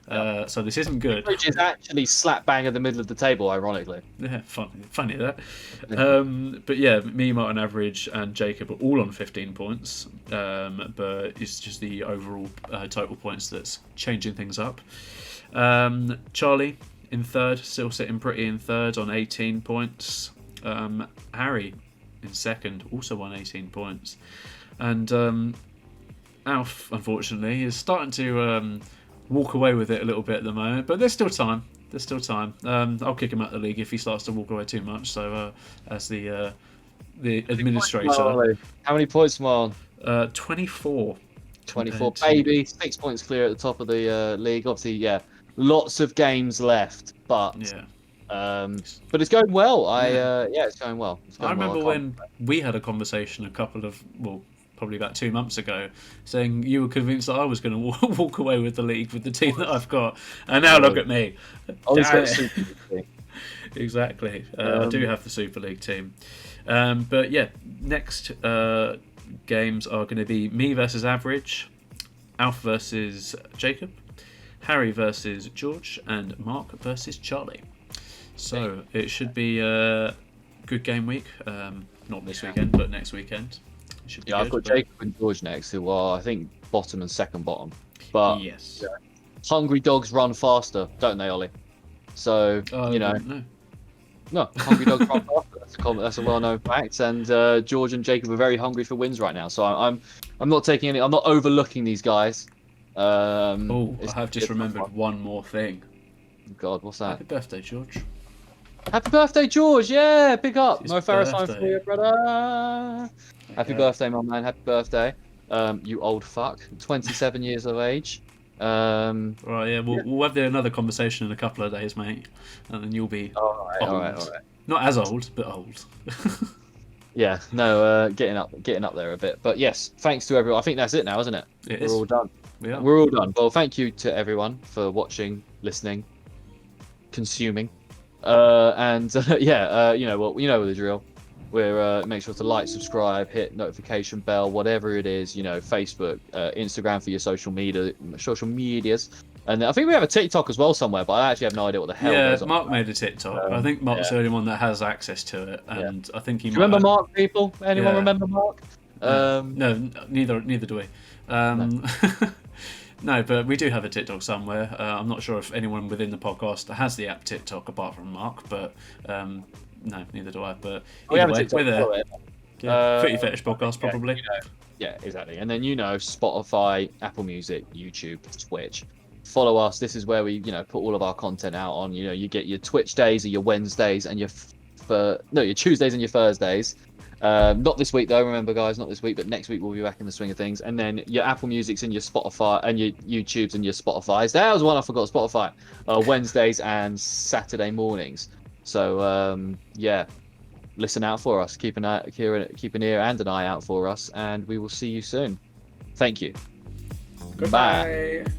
So this isn't good. Which is actually slap bang in the middle of the table, ironically. Yeah, funny that. But yeah, me, Martin, Average, and Jacob are all on 15 points. But it's just the overall total points that's changing things up. Charlie in 3rd, still sitting pretty in 3rd on 18 points. Harry in 2nd, also on 18 points. And Alf, unfortunately, is starting to walk away with it a little bit at the moment, but there's still time. I'll kick him out of the league if he starts to walk away too much. So as the administrator, how many points, Marlon? 24. 24, baby. 6 points clear at the top of the league. Obviously, lots of games left, but but it's going well. It's going well. I remember when we had a conversation probably about 2 months ago, saying you were convinced that I was going to walk away with the league with the team that I've got, and now look at me. Exactly. I do have the Super League team. But yeah, next games are going to be me versus Average, Alf versus Jacob, Harry versus George, and Mark versus Charlie. So it should be a good game week. Not this weekend, but next weekend. It should be Yeah, good, I've got but... Jacob and George next, who are, I think, bottom and second bottom. But yes. hungry dogs run faster, don't they, Ollie? So, you know. No, hungry dogs run faster. That's a well-known fact. And George and Jacob are very hungry for wins right now. So I'm not taking any. I'm not overlooking these guys. I have just remembered one more thing. God, what's that? Happy birthday, George. Happy birthday, George! Yeah, big up. It's No his Farah sign birthday. for you, brother. Happy birthday, my man. Happy birthday. You old fuck. 27 years of age. Right, yeah, we'll have another conversation in a couple of days, mate, and then you'll be all right. Not as old, but old. Yeah, no, getting up there a bit. But yes, thanks to everyone. I think that's it now, isn't it? We're all done. Yeah. We're all done. Well, thank you to everyone for watching, listening, consuming, and you know the drill. We're make sure to like, subscribe, hit notification bell, whatever it is. You know, Facebook, Instagram for your social medias. And I think we have a TikTok as well somewhere, but I actually have no idea what the hell. Yeah, Mark made a TikTok. I think Mark's the only one that has access to it, and I think he. Do you remember Mark, people? Anyone remember Mark? No, neither do we. No, but we do have a TikTok somewhere. I'm not sure if anyone within the podcast has the app TikTok apart from Mark, but no, neither do I. But either way, we're there. Footy Fetish podcast, probably. Yeah, exactly. And then Spotify, Apple Music, YouTube, Twitch. Follow us. This is where we put all of our content out on. You get your Twitch days or your Wednesdays and your Tuesdays and your Thursdays. Not this week though, remember guys, not this week, but next week we'll be back in the swing of things. And then your Apple Musics and your Spotify and your YouTubes and your Spotifys. That was one I forgot, Spotify. Wednesdays and Saturday mornings. So listen out for us. Keep an ear and an eye out for us, and we will see you soon. Thank you. Goodbye. Bye.